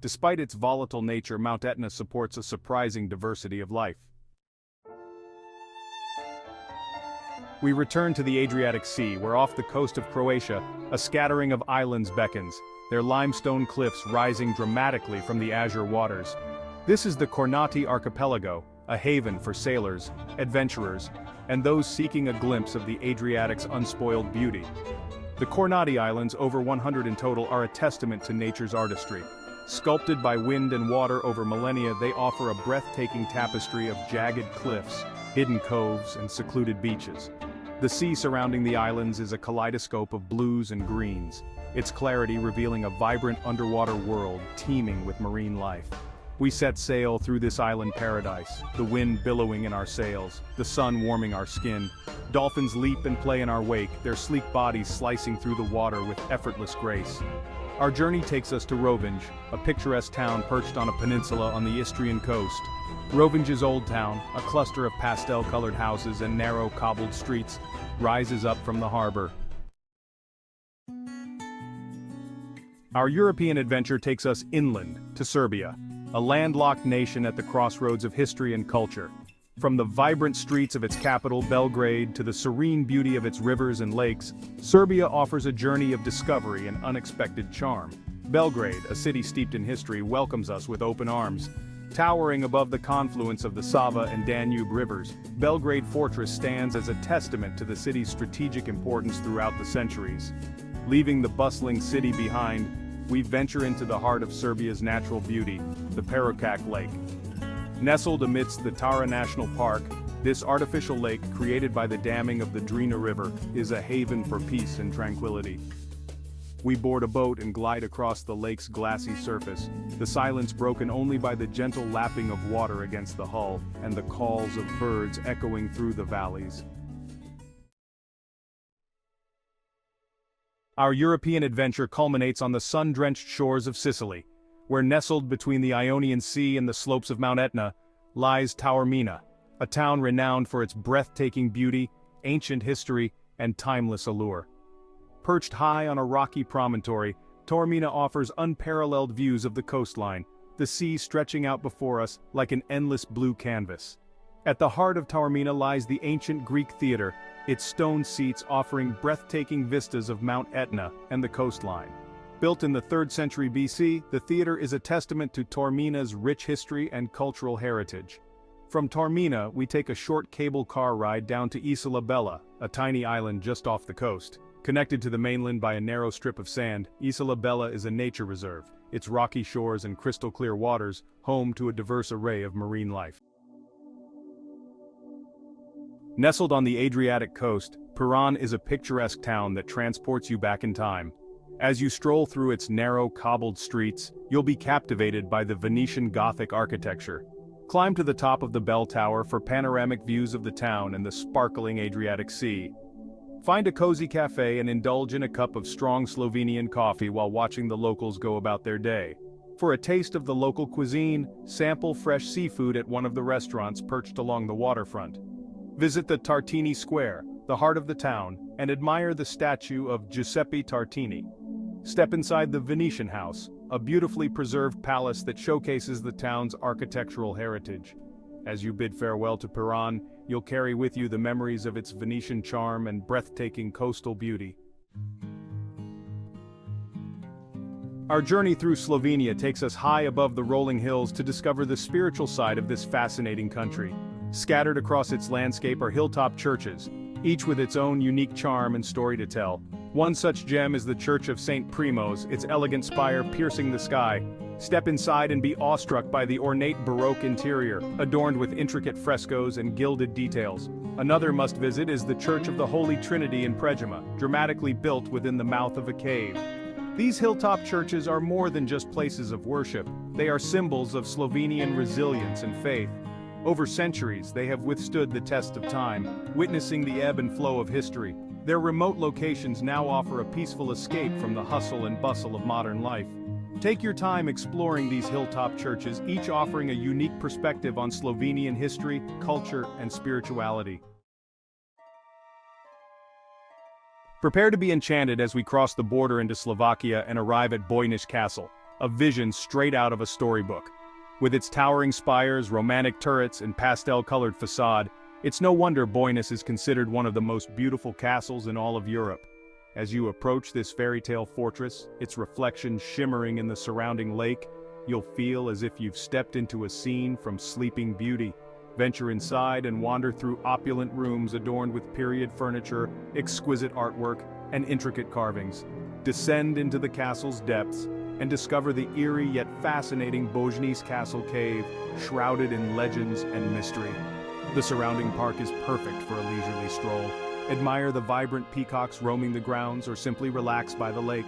Despite its volatile nature, Mount Etna supports a surprising diversity of life. We return to the Adriatic Sea, where off the coast of Croatia, a scattering of islands beckons, their limestone cliffs rising dramatically from the azure waters. This is the Kornati Archipelago, a haven for sailors, adventurers, and those seeking a glimpse of the Adriatic's unspoiled beauty. The Kornati Islands, over 100 in total, are a testament to nature's artistry. Sculpted by wind and water over millennia, they offer a breathtaking tapestry of jagged cliffs, hidden coves, and secluded beaches. The sea surrounding the islands is a kaleidoscope of blues and greens, its clarity revealing a vibrant underwater world teeming with marine life. We set sail through this island paradise, the wind billowing in our sails, the sun warming our skin. Dolphins leap and play in our wake, their sleek bodies slicing through the water with effortless grace. Our journey takes us to Rovinj, a picturesque town perched on a peninsula on the Istrian coast. Rovinj's Old Town, a cluster of pastel-colored houses and narrow cobbled streets, rises up from the harbor. Our European adventure takes us inland to Serbia, a landlocked nation at the crossroads of history and culture. From the vibrant streets of its capital, Belgrade, to the serene beauty of its rivers and lakes, Serbia offers a journey of discovery and unexpected charm. Belgrade, a city steeped in history, welcomes us with open arms. Towering above the confluence of the Sava and Danube rivers, Belgrade Fortress stands as a testament to the city's strategic importance throughout the centuries. Leaving the bustling city behind, we venture into the heart of Serbia's natural beauty, the Perućac Lake. Nestled amidst the Tara National Park, this artificial lake, created by the damming of the Drina River, is a haven for peace and tranquility. We board a boat and glide across the lake's glassy surface, the silence broken only by the gentle lapping of water against the hull and the calls of birds echoing through the valleys. Our European adventure culminates on the sun-drenched shores of Sicily, where nestled between the Ionian Sea and the slopes of Mount Etna, lies Taormina, a town renowned for its breathtaking beauty, ancient history, and timeless allure. Perched high on a rocky promontory, Taormina offers unparalleled views of the coastline, the sea stretching out before us like an endless blue canvas. At the heart of Taormina lies the ancient Greek theater, its stone seats offering breathtaking vistas of Mount Etna and the coastline. Built in the 3rd century BC, the theater is a testament to Taormina's rich history and cultural heritage. From Taormina, we take a short cable car ride down to Isola Bella, a tiny island just off the coast. Connected to the mainland by a narrow strip of sand, Isola Bella is a nature reserve, its rocky shores and crystal-clear waters home to a diverse array of marine life. Nestled on the Adriatic coast, Piran is a picturesque town that transports you back in time. As you stroll through its narrow, cobbled streets, you'll be captivated by the Venetian Gothic architecture. Climb to the top of the bell tower for panoramic views of the town and the sparkling Adriatic Sea. Find a cozy cafe and indulge in a cup of strong Slovenian coffee while watching the locals go about their day. For a taste of the local cuisine, sample fresh seafood at one of the restaurants perched along the waterfront. Visit the Tartini Square, the heart of the town, and admire the statue of Giuseppe Tartini. Step inside the Venetian House, a beautifully preserved palace that showcases the town's architectural heritage. As you bid farewell to Piran, you'll carry with you the memories of its Venetian charm and breathtaking coastal beauty. Our journey through Slovenia takes us high above the rolling hills to discover the spiritual side of this fascinating country. Scattered across its landscape are hilltop churches, each with its own unique charm and story to tell. One such gem is the Church of St. Primoz, its elegant spire piercing the sky. Step inside and be awestruck by the ornate Baroque interior, adorned with intricate frescoes and gilded details. Another must-visit is the Church of the Holy Trinity in Pregjima, dramatically built within the mouth of a cave. These hilltop churches are more than just places of worship. They are symbols of Slovenian resilience and faith. Over centuries, they have withstood the test of time, witnessing the ebb and flow of history. Their remote locations now offer a peaceful escape from the hustle and bustle of modern life. Take your time exploring these hilltop churches, each offering a unique perspective on Slovenian history, culture, and spirituality. Prepare to be enchanted as we cross the border into Slovakia and arrive at Bojnice Castle, a vision straight out of a storybook. With its towering spires, romantic turrets, and pastel-colored facade, it's no wonder Bojnice is considered one of the most beautiful castles in all of Europe. As you approach this fairy tale fortress, its reflection shimmering in the surrounding lake, you'll feel as if you've stepped into a scene from Sleeping Beauty. Venture inside and wander through opulent rooms adorned with period furniture, exquisite artwork, and intricate carvings. Descend into the castle's depths and discover the eerie yet fascinating Bojnice Castle cave, shrouded in legends and mystery. The surrounding park is perfect for a leisurely stroll. Admire the vibrant peacocks roaming the grounds or simply relax by the lake.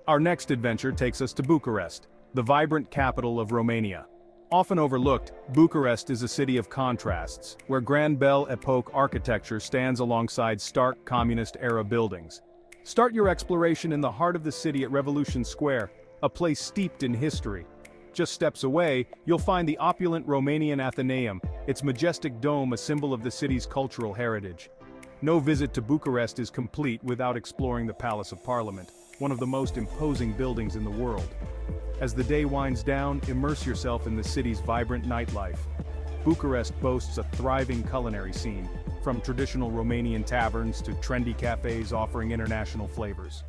Our next adventure takes us to Bucharest, the vibrant capital of Romania. Often overlooked, Bucharest is a city of contrasts, where Grand Belle Epoque architecture stands alongside stark communist-era buildings. Start your exploration in the heart of the city at Revolution Square, a place steeped in history. Just steps away, you'll find the opulent Romanian Athenaeum, its majestic dome a symbol of the city's cultural heritage. No visit to Bucharest is complete without exploring the Palace of Parliament, one of the most imposing buildings in the world. As the day winds down, immerse yourself in the city's vibrant nightlife. Bucharest boasts a thriving culinary scene, from traditional Romanian taverns to trendy cafes offering international flavors.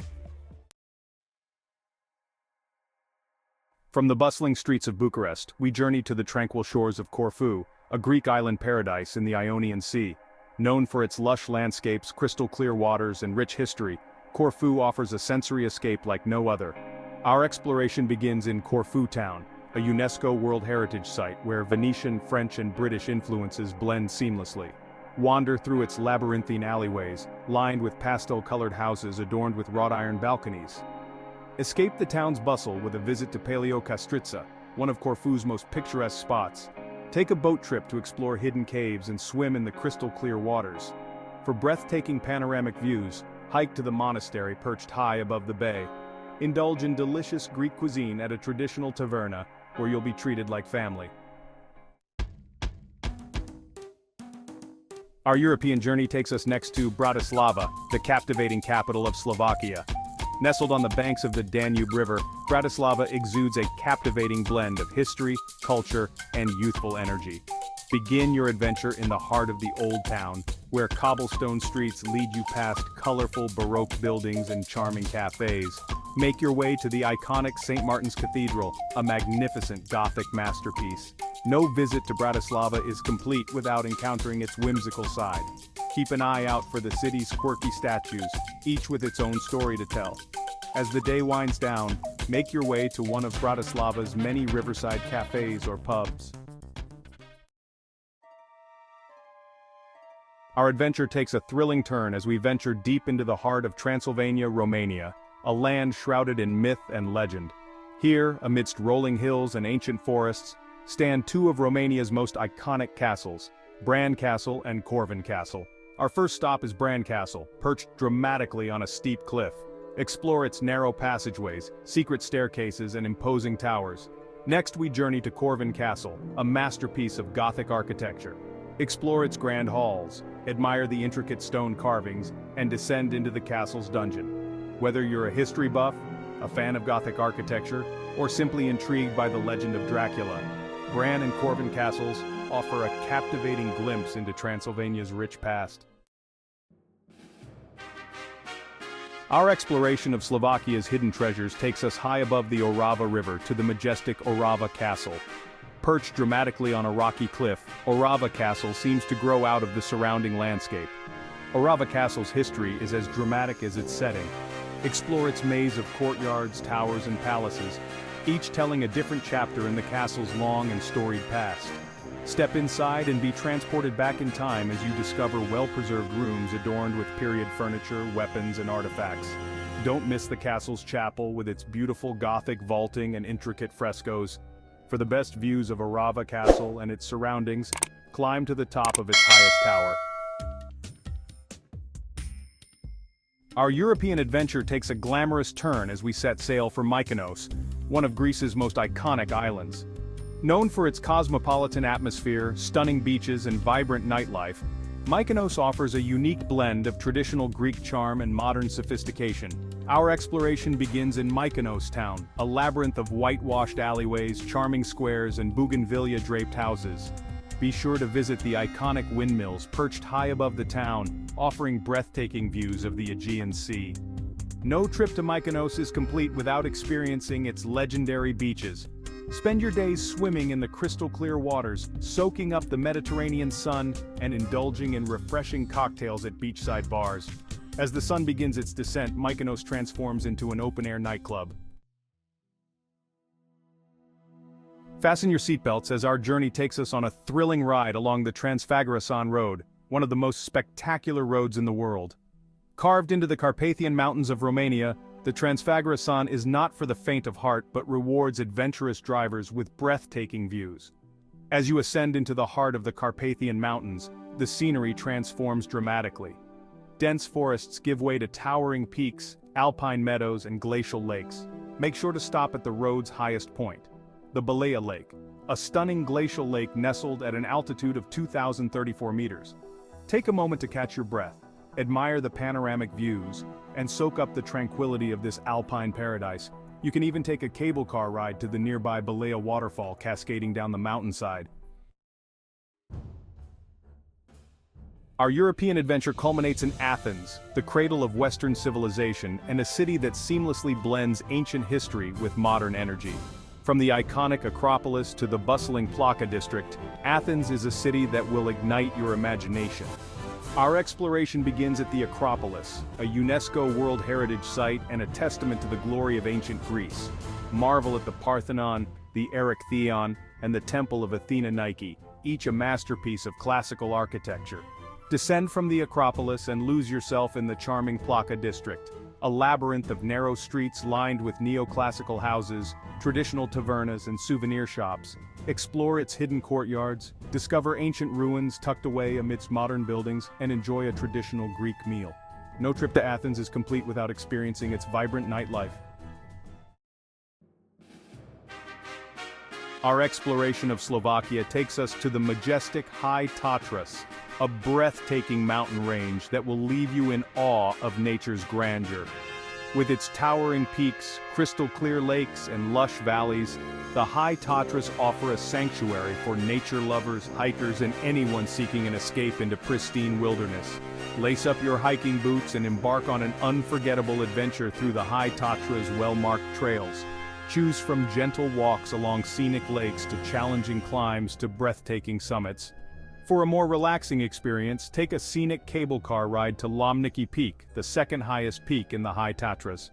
From the bustling streets of Bucharest, we journey to the tranquil shores of Corfu, a Greek island paradise in the Ionian Sea. Known for its lush landscapes, crystal-clear waters, and rich history, Corfu offers a sensory escape like no other. Our exploration begins in Corfu town, a UNESCO World Heritage Site where Venetian, French, and British influences blend seamlessly. Wander through its labyrinthine alleyways, lined with pastel-colored houses adorned with wrought iron balconies. Escape the town's bustle with a visit to Paleo Kastritsa, one of Corfu's most picturesque spots. Take a boat trip to explore hidden caves and swim in the crystal-clear waters. For breathtaking panoramic views, Hike to the monastery perched high above the bay. Indulge in delicious Greek cuisine at a traditional taverna, where you'll be treated like family. Our European journey takes us next to Bratislava, the captivating capital of Slovakia. Nestled on the banks of the Danube River, Bratislava exudes a captivating blend of history, culture, and youthful energy. Begin your adventure in the heart of the Old Town, where cobblestone streets lead you past colorful Baroque buildings and charming cafes. Make your way to the iconic St. Martin's Cathedral, a magnificent Gothic masterpiece. No visit to Bratislava is complete without encountering its whimsical side. Keep an eye out for the city's quirky statues, each with its own story to tell. As the day winds down, make your way to one of Bratislava's many riverside cafes or pubs. Our adventure takes a thrilling turn as we venture deep into the heart of Transylvania, Romania, a land shrouded in myth and legend. Here, amidst rolling hills and ancient forests, stand two of Romania's most iconic castles, Bran Castle and Corvin Castle. Our first stop is Bran Castle, perched dramatically on a steep cliff. Explore its narrow passageways, secret staircases, and imposing towers. Next, we journey to Corvin Castle, a masterpiece of Gothic architecture. Explore its grand halls, admire the intricate stone carvings, and descend into the castle's dungeon. Whether you're a history buff, a fan of Gothic architecture, or simply intrigued by the legend of Dracula, Bran and Corvin Castles offer a captivating glimpse into Transylvania's rich past. Our exploration of Slovakia's hidden treasures takes us high above the Orava River to the majestic Orava Castle. Perched dramatically on a rocky cliff, Orava Castle seems to grow out of the surrounding landscape. Orava Castle's history is as dramatic as its setting. Explore its maze of courtyards, towers, and palaces, each telling a different chapter in the castle's long and storied past. Step inside and be transported back in time as you discover well-preserved rooms adorned with period furniture, weapons, and artifacts. Don't miss the castle's chapel with its beautiful Gothic vaulting and intricate frescoes. For the best views of Orava Castle and its surroundings, climb to the top of its highest tower. Our European adventure takes a glamorous turn as we set sail for Mykonos, one of Greece's most iconic islands. Known for its cosmopolitan atmosphere, stunning beaches, and vibrant nightlife, Mykonos offers a unique blend of traditional Greek charm and modern sophistication. Our exploration begins in Mykonos town, a labyrinth of whitewashed alleyways, charming squares, and bougainvillea-draped houses. Be sure to visit the iconic windmills perched high above the town, offering breathtaking views of the Aegean Sea. No trip to Mykonos is complete without experiencing its legendary beaches. Spend your days swimming in the crystal-clear waters, soaking up the Mediterranean sun, and indulging in refreshing cocktails at beachside bars. As the sun begins its descent, Mykonos transforms into an open-air nightclub. Fasten your seatbelts as our journey takes us on a thrilling ride along the Transfăgărășan Road, one of the most spectacular roads in the world. Carved into the Carpathian Mountains of Romania, the Transfăgărășan is not for the faint of heart but rewards adventurous drivers with breathtaking views. As you ascend into the heart of the Carpathian Mountains, the scenery transforms dramatically. Dense forests give way to towering peaks, alpine meadows, and glacial lakes. Make sure to stop at the road's highest point, the Balea Lake, a stunning glacial lake nestled at an altitude of 2,034 meters. Take a moment to catch your breath, admire the panoramic views, and soak up the tranquility of this alpine paradise. You can even take a cable car ride to the nearby Balea waterfall cascading down the mountainside. Our European adventure culminates in Athens, the cradle of Western civilization and a city that seamlessly blends ancient history with modern energy. From the iconic Acropolis to the bustling Plaka district, Athens is a city that will ignite your imagination. Our exploration begins at the Acropolis, a UNESCO World Heritage Site and a testament to the glory of ancient Greece. Marvel at the Parthenon, the Erechtheion, and the Temple of Athena Nike, each a masterpiece of classical architecture. Descend from the Acropolis and lose yourself in the charming Plaka district, a labyrinth of narrow streets lined with neoclassical houses, traditional tavernas, and souvenir shops. Explore its hidden courtyards, discover ancient ruins tucked away amidst modern buildings, and enjoy a traditional Greek meal. No trip to Athens is complete without experiencing its vibrant nightlife. Our exploration of Slovakia takes us to the majestic High Tatras, a breathtaking mountain range that will leave you in awe of nature's grandeur. With its towering peaks, crystal-clear lakes, and lush valleys, the High Tatras offer a sanctuary for nature lovers, hikers, and anyone seeking an escape into pristine wilderness. Lace up your hiking boots and embark on an unforgettable adventure through the High Tatras' well-marked trails. Choose from gentle walks along scenic lakes to challenging climbs to breathtaking summits. For a more relaxing experience, take a scenic cable car ride to Lomniki Peak, the second highest peak in the High Tatras.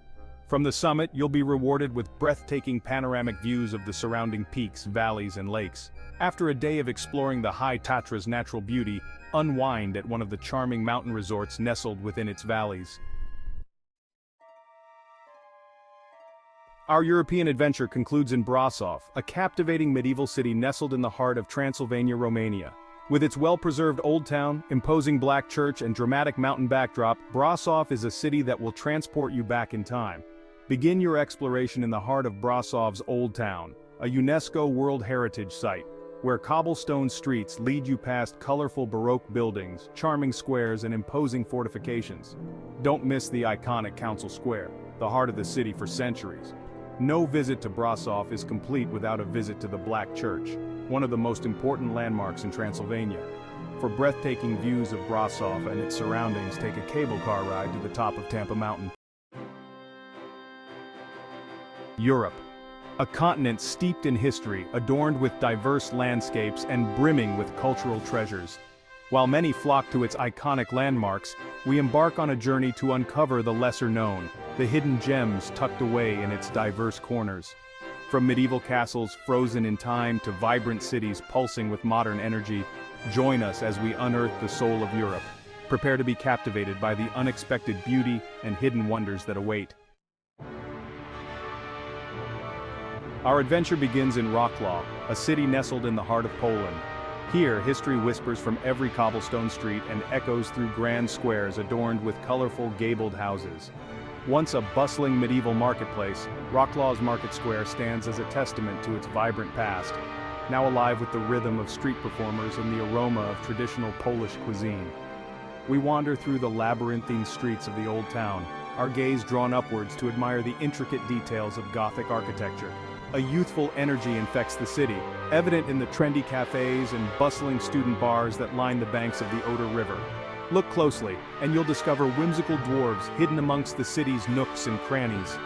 From the summit, you'll be rewarded with breathtaking panoramic views of the surrounding peaks, valleys, and lakes. After a day of exploring the High Tatras' natural beauty, unwind at one of the charming mountain resorts nestled within its valleys. Our European adventure concludes in Brasov, a captivating medieval city nestled in the heart of Transylvania, Romania. With its well-preserved old town, imposing black church, and dramatic mountain backdrop, Brasov is a city that will transport you back in time. Begin your exploration in the heart of Brasov's Old Town, a UNESCO World Heritage Site, where cobblestone streets lead you past colorful Baroque buildings, charming squares, and imposing fortifications. Don't miss the iconic Council Square, the heart of the city for centuries. No visit to Brasov is complete without a visit to the Black Church, one of the most important landmarks in Transylvania. For breathtaking views of Brasov and its surroundings, take a cable car ride to the top of Tampa Mountain. Europe, a continent steeped in history, adorned with diverse landscapes and brimming with cultural treasures. While many flock to its iconic landmarks, we embark on a journey to uncover the lesser-known, the hidden gems tucked away in its diverse corners. From medieval castles frozen in time to vibrant cities pulsing with modern energy, join us as we unearth the soul of Europe. Prepare to be captivated by the unexpected beauty and hidden wonders that await. Our adventure begins in Wrocław, a city nestled in the heart of Poland. Here, history whispers from every cobblestone street and echoes through grand squares adorned with colorful gabled houses. Once a bustling medieval marketplace, Wrocław's Market Square stands as a testament to its vibrant past, now alive with the rhythm of street performers and the aroma of traditional Polish cuisine. We wander through the labyrinthine streets of the old town, our gaze drawn upwards to admire the intricate details of Gothic architecture. A youthful energy infects the city, evident in the trendy cafes and bustling student bars that line the banks of the Oder River. Look closely, and you'll discover whimsical dwarves hidden amongst the city's nooks and crannies.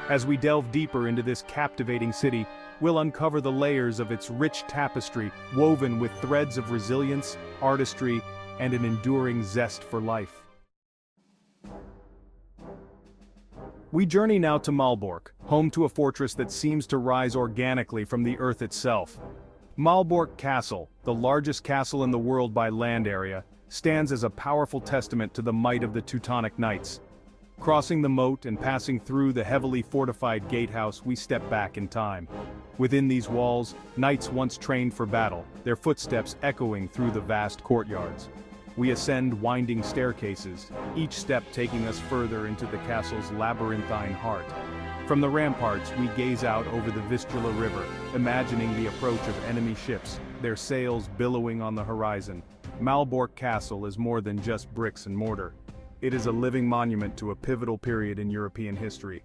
As we delve deeper into this captivating city, we'll uncover the layers of its rich tapestry, woven with threads of resilience, artistry, and an enduring zest for life. We journey now to Malbork, home to a fortress that seems to rise organically from the earth itself. Malbork Castle, the largest castle in the world by land area, stands as a powerful testament to the might of the Teutonic Knights. Crossing the moat and passing through the heavily fortified gatehouse, we step back in time. Within these walls, knights once trained for battle, their footsteps echoing through the vast courtyards. We ascend winding staircases, each step taking us further into the castle's labyrinthine heart. From the ramparts, we gaze out over the Vistula River, imagining the approach of enemy ships, their sails billowing on the horizon. Malbork Castle is more than just bricks and mortar. It is a living monument to a pivotal period in European history.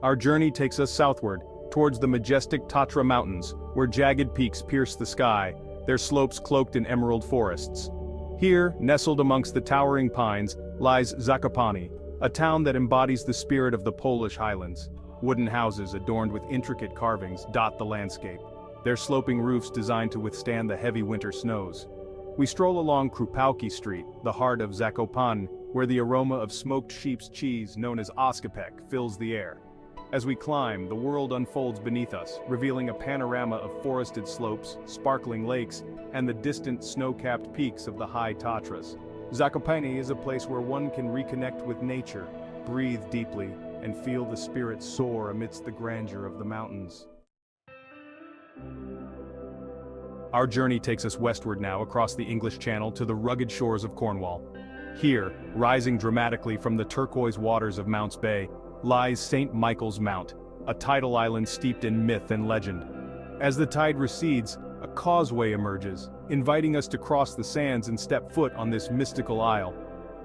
Our journey takes us southward, towards the majestic Tatra Mountains, where jagged peaks pierce the sky, their slopes cloaked in emerald forests. Here, nestled amongst the towering pines, lies Zakopane, a town that embodies the spirit of the Polish highlands. Wooden houses adorned with intricate carvings dot the landscape, their sloping roofs designed to withstand the heavy winter snows. We stroll along Krupałki Street, the heart of Zakopane, where the aroma of smoked sheep's cheese known as oskopek fills the air. As we climb, the world unfolds beneath us, revealing a panorama of forested slopes, sparkling lakes, and the distant snow-capped peaks of the High Tatras. Zakopane is a place where one can reconnect with nature, breathe deeply, and feel the spirit soar amidst the grandeur of the mountains. Our journey takes us westward now across the English Channel to the rugged shores of Cornwall. Here, rising dramatically from the turquoise waters of Mounts Bay, lies St. Michael's Mount, a tidal island steeped in myth and legend. As the tide recedes, a causeway emerges, inviting us to cross the sands and step foot on this mystical isle.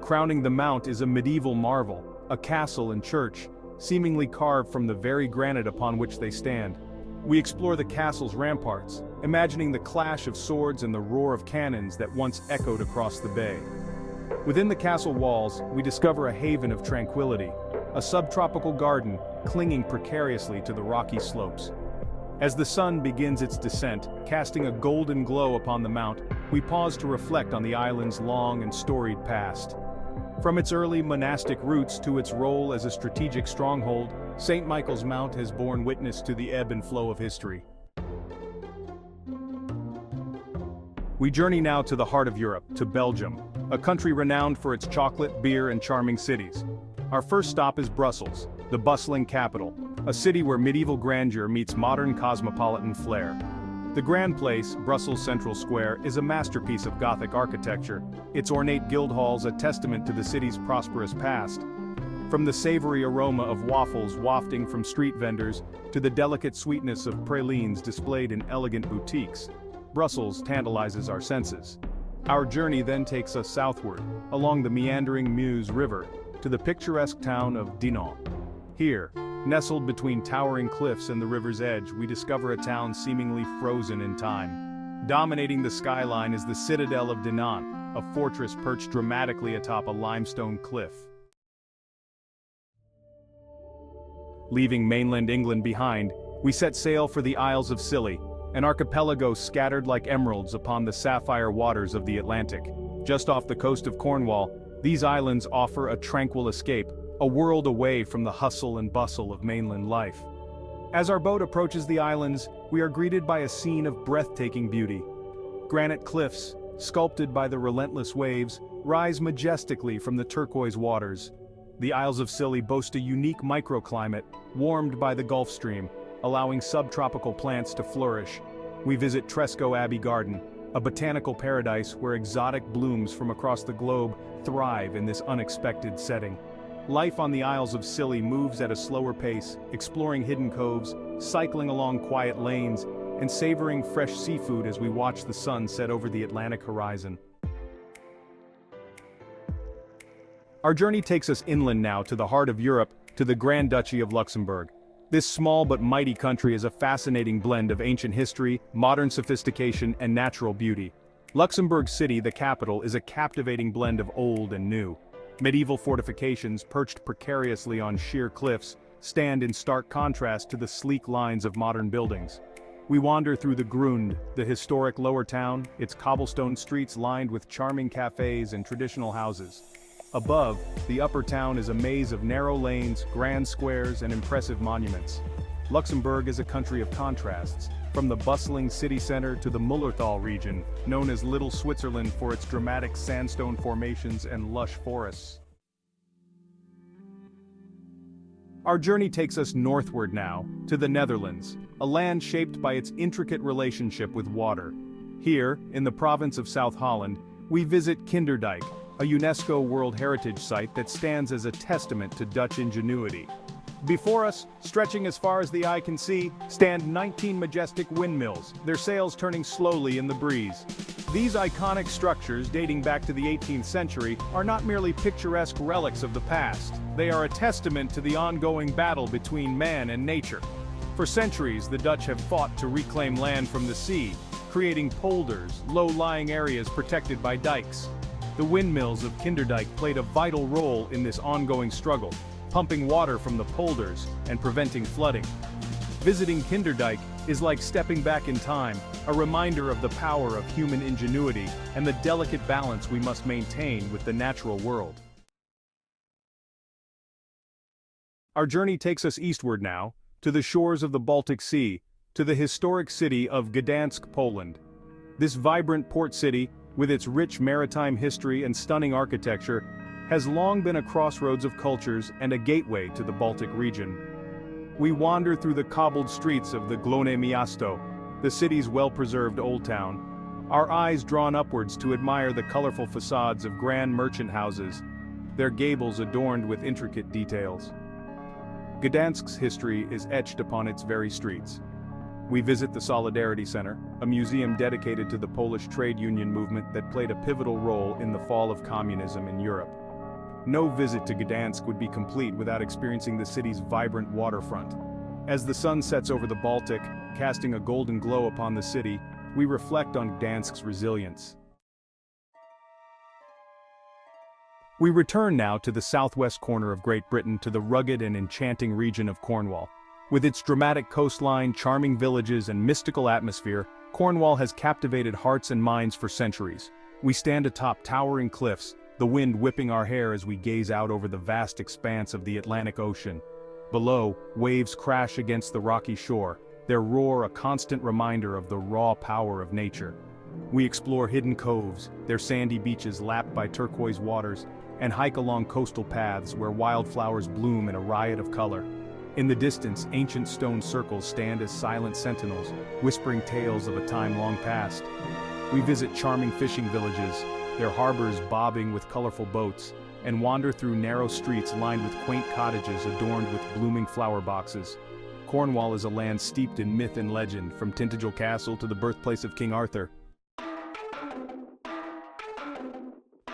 Crowning the mount is a medieval marvel, a castle and church, seemingly carved from the very granite upon which they stand. We explore the castle's ramparts, imagining the clash of swords and the roar of cannons that once echoed across the bay. Within the castle walls, we discover a haven of tranquility, a subtropical garden clinging precariously to the rocky slopes. As the sun begins its descent, casting a golden glow upon the mount, we pause to reflect on the island's long and storied past. From its early monastic roots to its role as a strategic stronghold, St. Michael's Mount has borne witness to the ebb and flow of history. We journey now to the heart of Europe, to Belgium, a country renowned for its chocolate, beer, and charming cities. Our first stop is Brussels, the bustling capital, a city where medieval grandeur meets modern cosmopolitan flair. The Grand Place, Brussels Central Square, is a masterpiece of Gothic architecture, its ornate guild halls a testament to the city's prosperous past. From the savory aroma of waffles wafting from street vendors to the delicate sweetness of pralines displayed in elegant boutiques, Brussels tantalizes our senses. Our journey then takes us southward, along the meandering Meuse River, to the picturesque town of Dinant. Here, nestled between towering cliffs and the river's edge, we discover a town seemingly frozen in time. Dominating the skyline is the citadel of Dinant, a fortress perched dramatically atop a limestone cliff. Leaving mainland England behind, we set sail for the Isles of Scilly, an archipelago scattered like emeralds upon the sapphire waters of the Atlantic. Just off the coast of Cornwall, these islands offer a tranquil escape, a world away from the hustle and bustle of mainland life. As our boat approaches the islands, we are greeted by a scene of breathtaking beauty. Granite cliffs, sculpted by the relentless waves, rise majestically from the turquoise waters. The Isles of Scilly boast a unique microclimate, warmed by the Gulf Stream, allowing subtropical plants to flourish. We visit Tresco Abbey Garden, a botanical paradise where exotic blooms from across the globe thrive in this unexpected setting. Life on the Isles of Scilly moves at a slower pace, exploring hidden coves, cycling along quiet lanes, and savoring fresh seafood as we watch the sun set over the Atlantic horizon. Our journey takes us inland now to the heart of Europe, to the Grand Duchy of Luxembourg. This small but mighty country is a fascinating blend of ancient history, modern sophistication, and natural beauty. Luxembourg City, the capital, is a captivating blend of old and new. Medieval fortifications, perched precariously on sheer cliffs, stand in stark contrast to the sleek lines of modern buildings. We wander through the Grund, the historic lower town, its cobblestone streets lined with charming cafes and traditional houses. Above, the upper town is a maze of narrow lanes, grand squares, and impressive monuments. Luxembourg is a country of contrasts, from the bustling city center to the Mullerthal region, known as Little Switzerland for its dramatic sandstone formations and lush forests. Our journey takes us northward now, to the Netherlands, a land shaped by its intricate relationship with water. Here, in the province of South Holland, we visit Kinderdijk, a UNESCO World Heritage Site that stands as a testament to Dutch ingenuity. Before us, stretching as far as the eye can see, stand 19 majestic windmills, their sails turning slowly in the breeze. These iconic structures, dating back to the 18th century, are not merely picturesque relics of the past. They are a testament to the ongoing battle between man and nature. For centuries, the Dutch have fought to reclaim land from the sea, creating polders, low-lying areas protected by dikes. The windmills of Kinderdijk played a vital role in this ongoing struggle, pumping water from the polders and preventing flooding. Visiting Kinderdijk is like stepping back in time, a reminder of the power of human ingenuity and the delicate balance we must maintain with the natural world. Our journey takes us eastward now, to the shores of the Baltic Sea, to the historic city of Gdansk, Poland. This vibrant port city, with its rich maritime history and stunning architecture, has long been a crossroads of cultures and a gateway to the Baltic region. We wander through the cobbled streets of the Glone Miasto, the city's well-preserved Old Town, our eyes drawn upwards to admire the colorful facades of grand merchant houses, their gables adorned with intricate details. Gdansk's history is etched upon its very streets. We visit the Solidarity Center, a museum dedicated to the Polish trade union movement that played a pivotal role in the fall of communism in Europe. No visit to Gdansk would be complete without experiencing the city's vibrant waterfront. As the sun sets over the Baltic, casting a golden glow upon the city, we reflect on Gdansk's resilience. We return now to the southwest corner of Great Britain, to the rugged and enchanting region of Cornwall. With its dramatic coastline, charming villages, and mystical atmosphere, Cornwall has captivated hearts and minds for centuries. We stand atop towering cliffs, the wind whipping our hair as we gaze out over the vast expanse of the Atlantic Ocean. Below, waves crash against the rocky shore, their roar a constant reminder of the raw power of nature. We explore hidden coves, their sandy beaches lapped by turquoise waters, and hike along coastal paths where wildflowers bloom in a riot of color. In the distance, ancient stone circles stand as silent sentinels, whispering tales of a time long past. We visit charming fishing villages, their harbors bobbing with colorful boats, and wander through narrow streets lined with quaint cottages adorned with blooming flower boxes. Cornwall is a land steeped in myth and legend, from Tintagel Castle to the birthplace of King Arthur.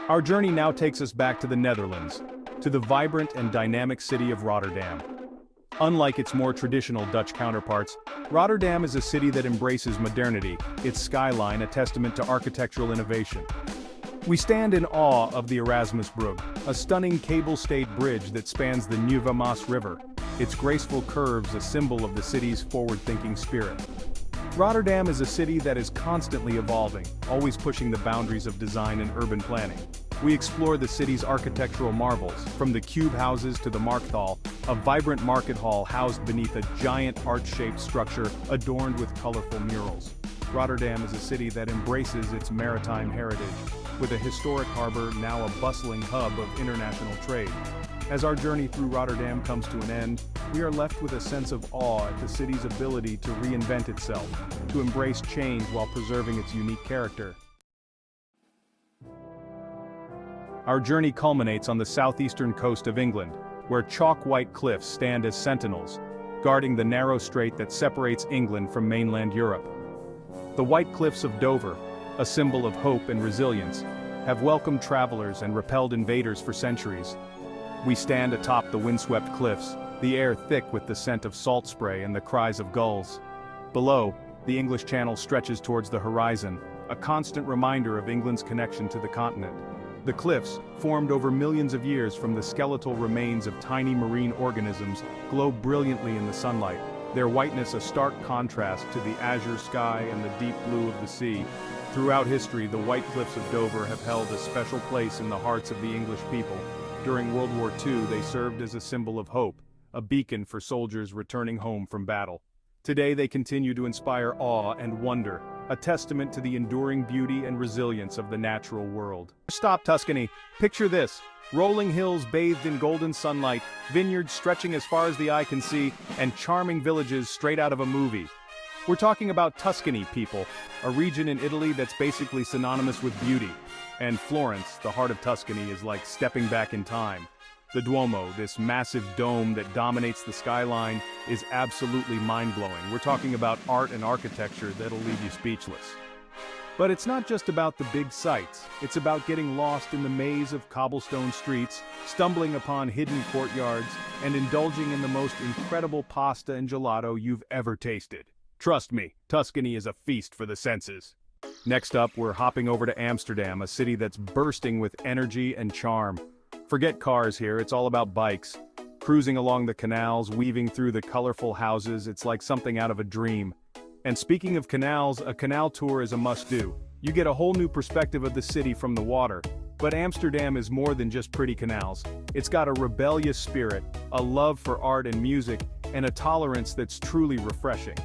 Our journey now takes us back to the Netherlands, to the vibrant and dynamic city of Rotterdam. Unlike its more traditional Dutch counterparts, Rotterdam is a city that embraces modernity, its skyline a testament to architectural innovation. We stand in awe of the Erasmusbrug, a stunning cable-stayed bridge that spans the Nieuwe Maas River, its graceful curves a symbol of the city's forward-thinking spirit. Rotterdam is a city that is constantly evolving, always pushing the boundaries of design and urban planning. We explore the city's architectural marvels, from the cube houses to the Markthal, a vibrant market hall housed beneath a giant arch-shaped structure adorned with colorful murals. Rotterdam is a city that embraces its maritime heritage, with a historic harbor now a bustling hub of international trade. As our journey through Rotterdam comes to an end, we are left with a sense of awe at the city's ability to reinvent itself, to embrace change while preserving its unique character. Our journey culminates on the southeastern coast of England, where chalk-white cliffs stand as sentinels, guarding the narrow strait that separates England from mainland Europe. The White Cliffs of Dover, a symbol of hope and resilience, have welcomed travelers and repelled invaders for centuries. We stand atop the windswept cliffs, the air thick with the scent of salt spray and the cries of gulls. Below, the English Channel stretches towards the horizon, a constant reminder of England's connection to the continent. The cliffs, formed over millions of years from the skeletal remains of tiny marine organisms, glow brilliantly in the sunlight, their whiteness a stark contrast to the azure sky and the deep blue of the sea. Throughout history, the White Cliffs of Dover have held a special place in the hearts of the English people. During World War II, they served as a symbol of hope, a beacon for soldiers returning home from battle. Today they continue to inspire awe and wonder, a testament to the enduring beauty and resilience of the natural world. Stop, Tuscany. Picture this: rolling hills bathed in golden sunlight, vineyards stretching as far as the eye can see, and charming villages straight out of a movie. We're talking about Tuscany, people, a region in Italy that's basically synonymous with beauty. And Florence, the heart of Tuscany, is like stepping back in time. The Duomo, this massive dome that dominates the skyline, is absolutely mind-blowing. We're talking about art and architecture that'll leave you speechless. But it's not just about the big sights. It's about getting lost in the maze of cobblestone streets, stumbling upon hidden courtyards, and indulging in the most incredible pasta and gelato you've ever tasted. Trust me, Tuscany is a feast for the senses. Next up, we're hopping over to Amsterdam, a city that's bursting with energy and charm. Forget cars here, it's all about bikes. Cruising along the canals, weaving through the colorful houses, it's like something out of a dream. And speaking of canals, a canal tour is a must-do. You get a whole new perspective of the city from the water. But Amsterdam is more than just pretty canals. It's got a rebellious spirit, a love for art and music, and a tolerance that's truly refreshing.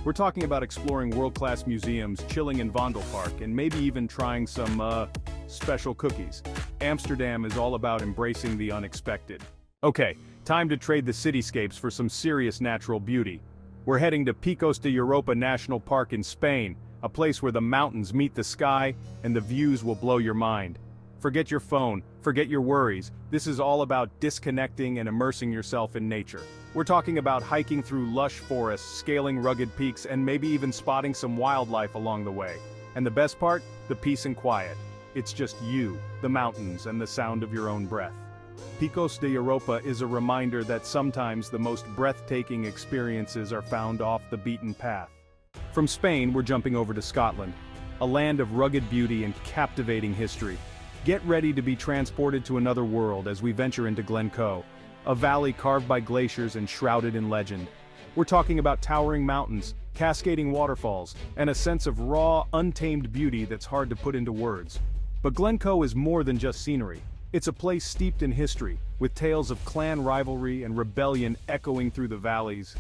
We're talking about exploring world-class museums, chilling in Vondelpark, and maybe even trying some, special cookies. Amsterdam is all about embracing the unexpected. Okay, time to trade the cityscapes for some serious natural beauty. We're heading to Picos de Europa National Park in Spain, a place where the mountains meet the sky and the views will blow your mind. Forget your phone, forget your worries. This is all about disconnecting and immersing yourself in nature. We're talking about hiking through lush forests, scaling rugged peaks, and maybe even spotting some wildlife along the way. And the best part? The peace and quiet. It's just you, the mountains, and the sound of your own breath. Picos de Europa is a reminder that sometimes the most breathtaking experiences are found off the beaten path. From Spain, we're jumping over to Scotland, a land of rugged beauty and captivating history. Get ready to be transported to another world as we venture into Glencoe, a valley carved by glaciers and shrouded in legend. We're talking about towering mountains, cascading waterfalls, and a sense of raw, untamed beauty that's hard to put into words. But Glencoe is more than just scenery. It's a place steeped in history, with tales of clan rivalry and rebellion echoing through the valleys.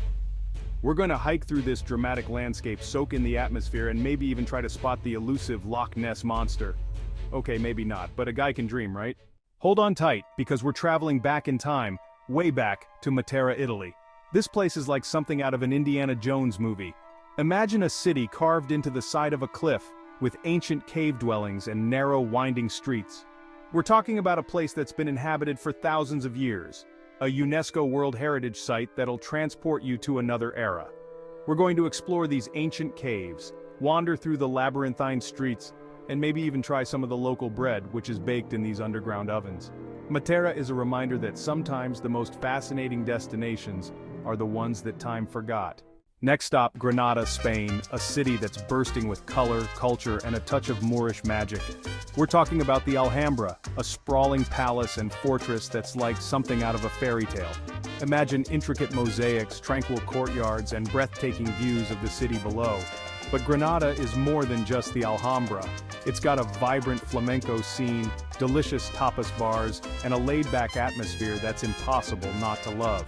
We're going to hike through this dramatic landscape, soak in the atmosphere, and maybe even try to spot the elusive Loch Ness monster. Okay, maybe not, but a guy can dream, right? Hold on tight, because we're traveling back in time, way back to Madeira, Italy. This place is like something out of an Indiana Jones movie. Imagine a city carved into the side of a cliff, with ancient cave dwellings and narrow, winding streets. We're talking about a place that's been inhabited for thousands of years, a UNESCO World Heritage Site that'll transport you to another era. We're going to explore these ancient caves, wander through the labyrinthine streets, and maybe even try some of the local bread, which is baked in these underground ovens. Madeira is a reminder that sometimes the most fascinating destinations are the ones that time forgot. Next stop, Granada, Spain, a city that's bursting with color, culture, and a touch of Moorish magic. We're talking about the Alhambra, a sprawling palace and fortress that's like something out of a fairy tale. Imagine intricate mosaics, tranquil courtyards, and breathtaking views of the city below. But Granada is more than just the Alhambra. It's got a vibrant flamenco scene, delicious tapas bars, and a laid-back atmosphere that's impossible not to love.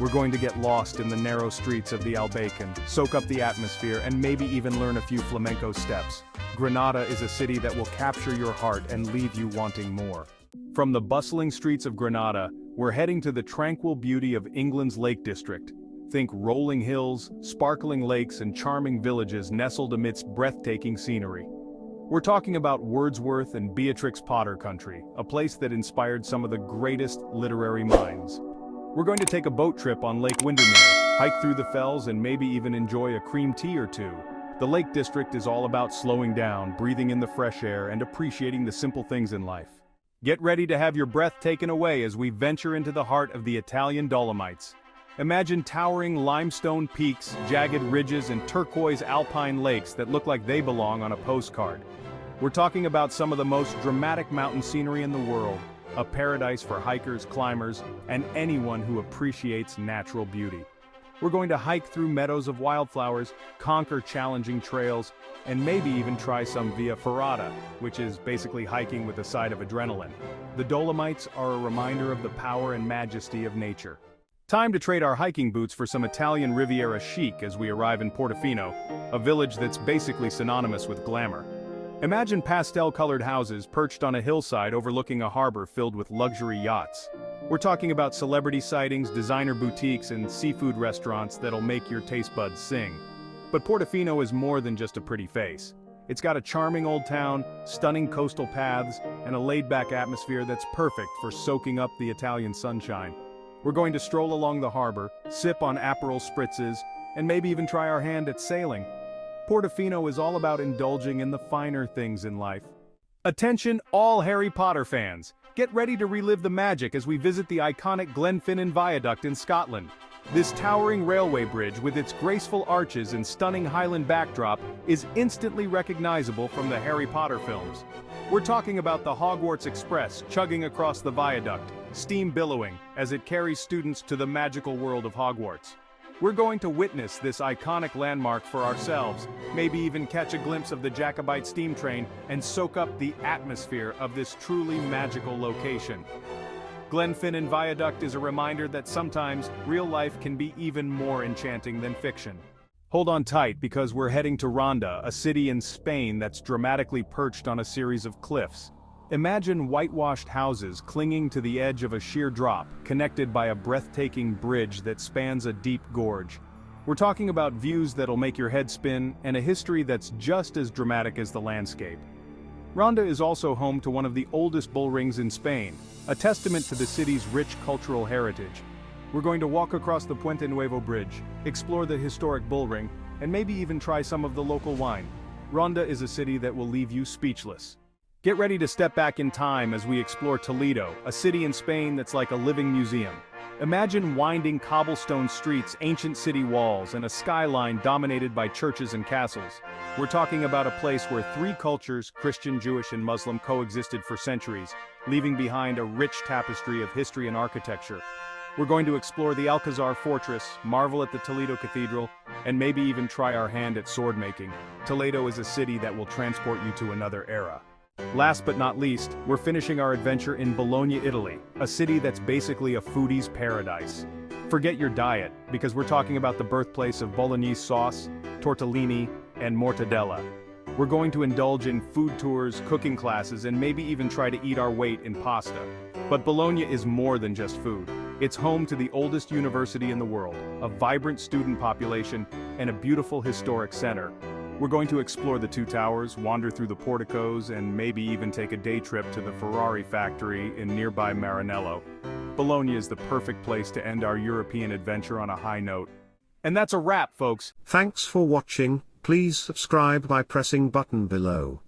We're going to get lost in the narrow streets of the Albaycin, soak up the atmosphere, and maybe even learn a few flamenco steps. Granada is a city that will capture your heart and leave you wanting more. From the bustling streets of Granada, we're heading to the tranquil beauty of England's Lake District. Think rolling hills, sparkling lakes, and charming villages nestled amidst breathtaking scenery. We're talking about Wordsworth and Beatrix Potter country, a place that inspired some of the greatest literary minds. We're going to take a boat trip on Lake Windermere, hike through the fells, and maybe even enjoy a cream tea or two. The Lake District is all about slowing down, breathing in the fresh air, and appreciating the simple things in life. Get ready to have your breath taken away as we venture into the heart of the Italian Dolomites. Imagine towering limestone peaks, jagged ridges, and turquoise alpine lakes that look like they belong on a postcard. We're talking about some of the most dramatic mountain scenery in the world, a paradise for hikers, climbers, and anyone who appreciates natural beauty. We're going to hike through meadows of wildflowers, conquer challenging trails, and maybe even try some via ferrata, which is basically hiking with a side of adrenaline. The Dolomites are a reminder of the power and majesty of nature. Time to trade our hiking boots for some Italian Riviera chic as we arrive in Portofino, a village that's basically synonymous with glamour. Imagine pastel-colored houses perched on a hillside overlooking a harbor filled with luxury yachts. We're talking about celebrity sightings, designer boutiques, and seafood restaurants that'll make your taste buds sing. But Portofino is more than just a pretty face. It's got a charming old town, stunning coastal paths, and a laid-back atmosphere that's perfect for soaking up the Italian sunshine. We're going to stroll along the harbor, sip on Aperol spritzes, and maybe even try our hand at sailing. Portofino is all about indulging in the finer things in life. Attention all Harry Potter fans! Get ready to relive the magic as we visit the iconic Glenfinnan Viaduct in Scotland. This towering railway bridge with its graceful arches and stunning Highland backdrop is instantly recognizable from the Harry Potter films. We're talking about the Hogwarts Express chugging across the viaduct, steam billowing as it carries students to the magical world of Hogwarts. We're going to witness this iconic landmark for ourselves, maybe even catch a glimpse of the Jacobite steam train and soak up the atmosphere of this truly magical location. Glenfinnan Viaduct is a reminder that sometimes real life can be even more enchanting than fiction. Hold on tight because we're heading to Ronda, a city in Spain that's dramatically perched on a series of cliffs. Imagine whitewashed houses clinging to the edge of a sheer drop, connected by a breathtaking bridge that spans a deep gorge. We're talking about views that'll make your head spin and a history that's just as dramatic as the landscape. Ronda is also home to one of the oldest bull rings in Spain, a testament to the city's rich cultural heritage. We're going to walk across the Puente Nuevo Bridge, explore the historic bull ring, and maybe even try some of the local wine. Ronda is a city that will leave you speechless. Get ready to step back in time as we explore Toledo, a city in Spain that's like a living museum. Imagine winding cobblestone streets, ancient city walls, and a skyline dominated by churches and castles. We're talking about a place where three cultures, Christian, Jewish, and Muslim, coexisted for centuries, leaving behind a rich tapestry of history and architecture. We're going to explore the Alcazar Fortress, marvel at the Toledo Cathedral, and maybe even try our hand at sword making. Toledo is a city that will transport you to another era. Last but not least, we're finishing our adventure in Bologna, Italy, a city that's basically a foodie's paradise. Forget your diet, because we're talking about the birthplace of Bolognese sauce, tortellini, and mortadella. We're going to indulge in food tours, cooking classes, and maybe even try to eat our weight in pasta. But Bologna is more than just food. It's home to the oldest university in the world, a vibrant student population, and a beautiful historic center. We're going to explore the two towers, wander through the porticos, and maybe even take a day trip to the Ferrari factory in nearby Maranello. Bologna is the perfect place to end our European adventure on a high note. And that's a wrap, folks.
Thanks for watching. Please subscribe by pressing button below.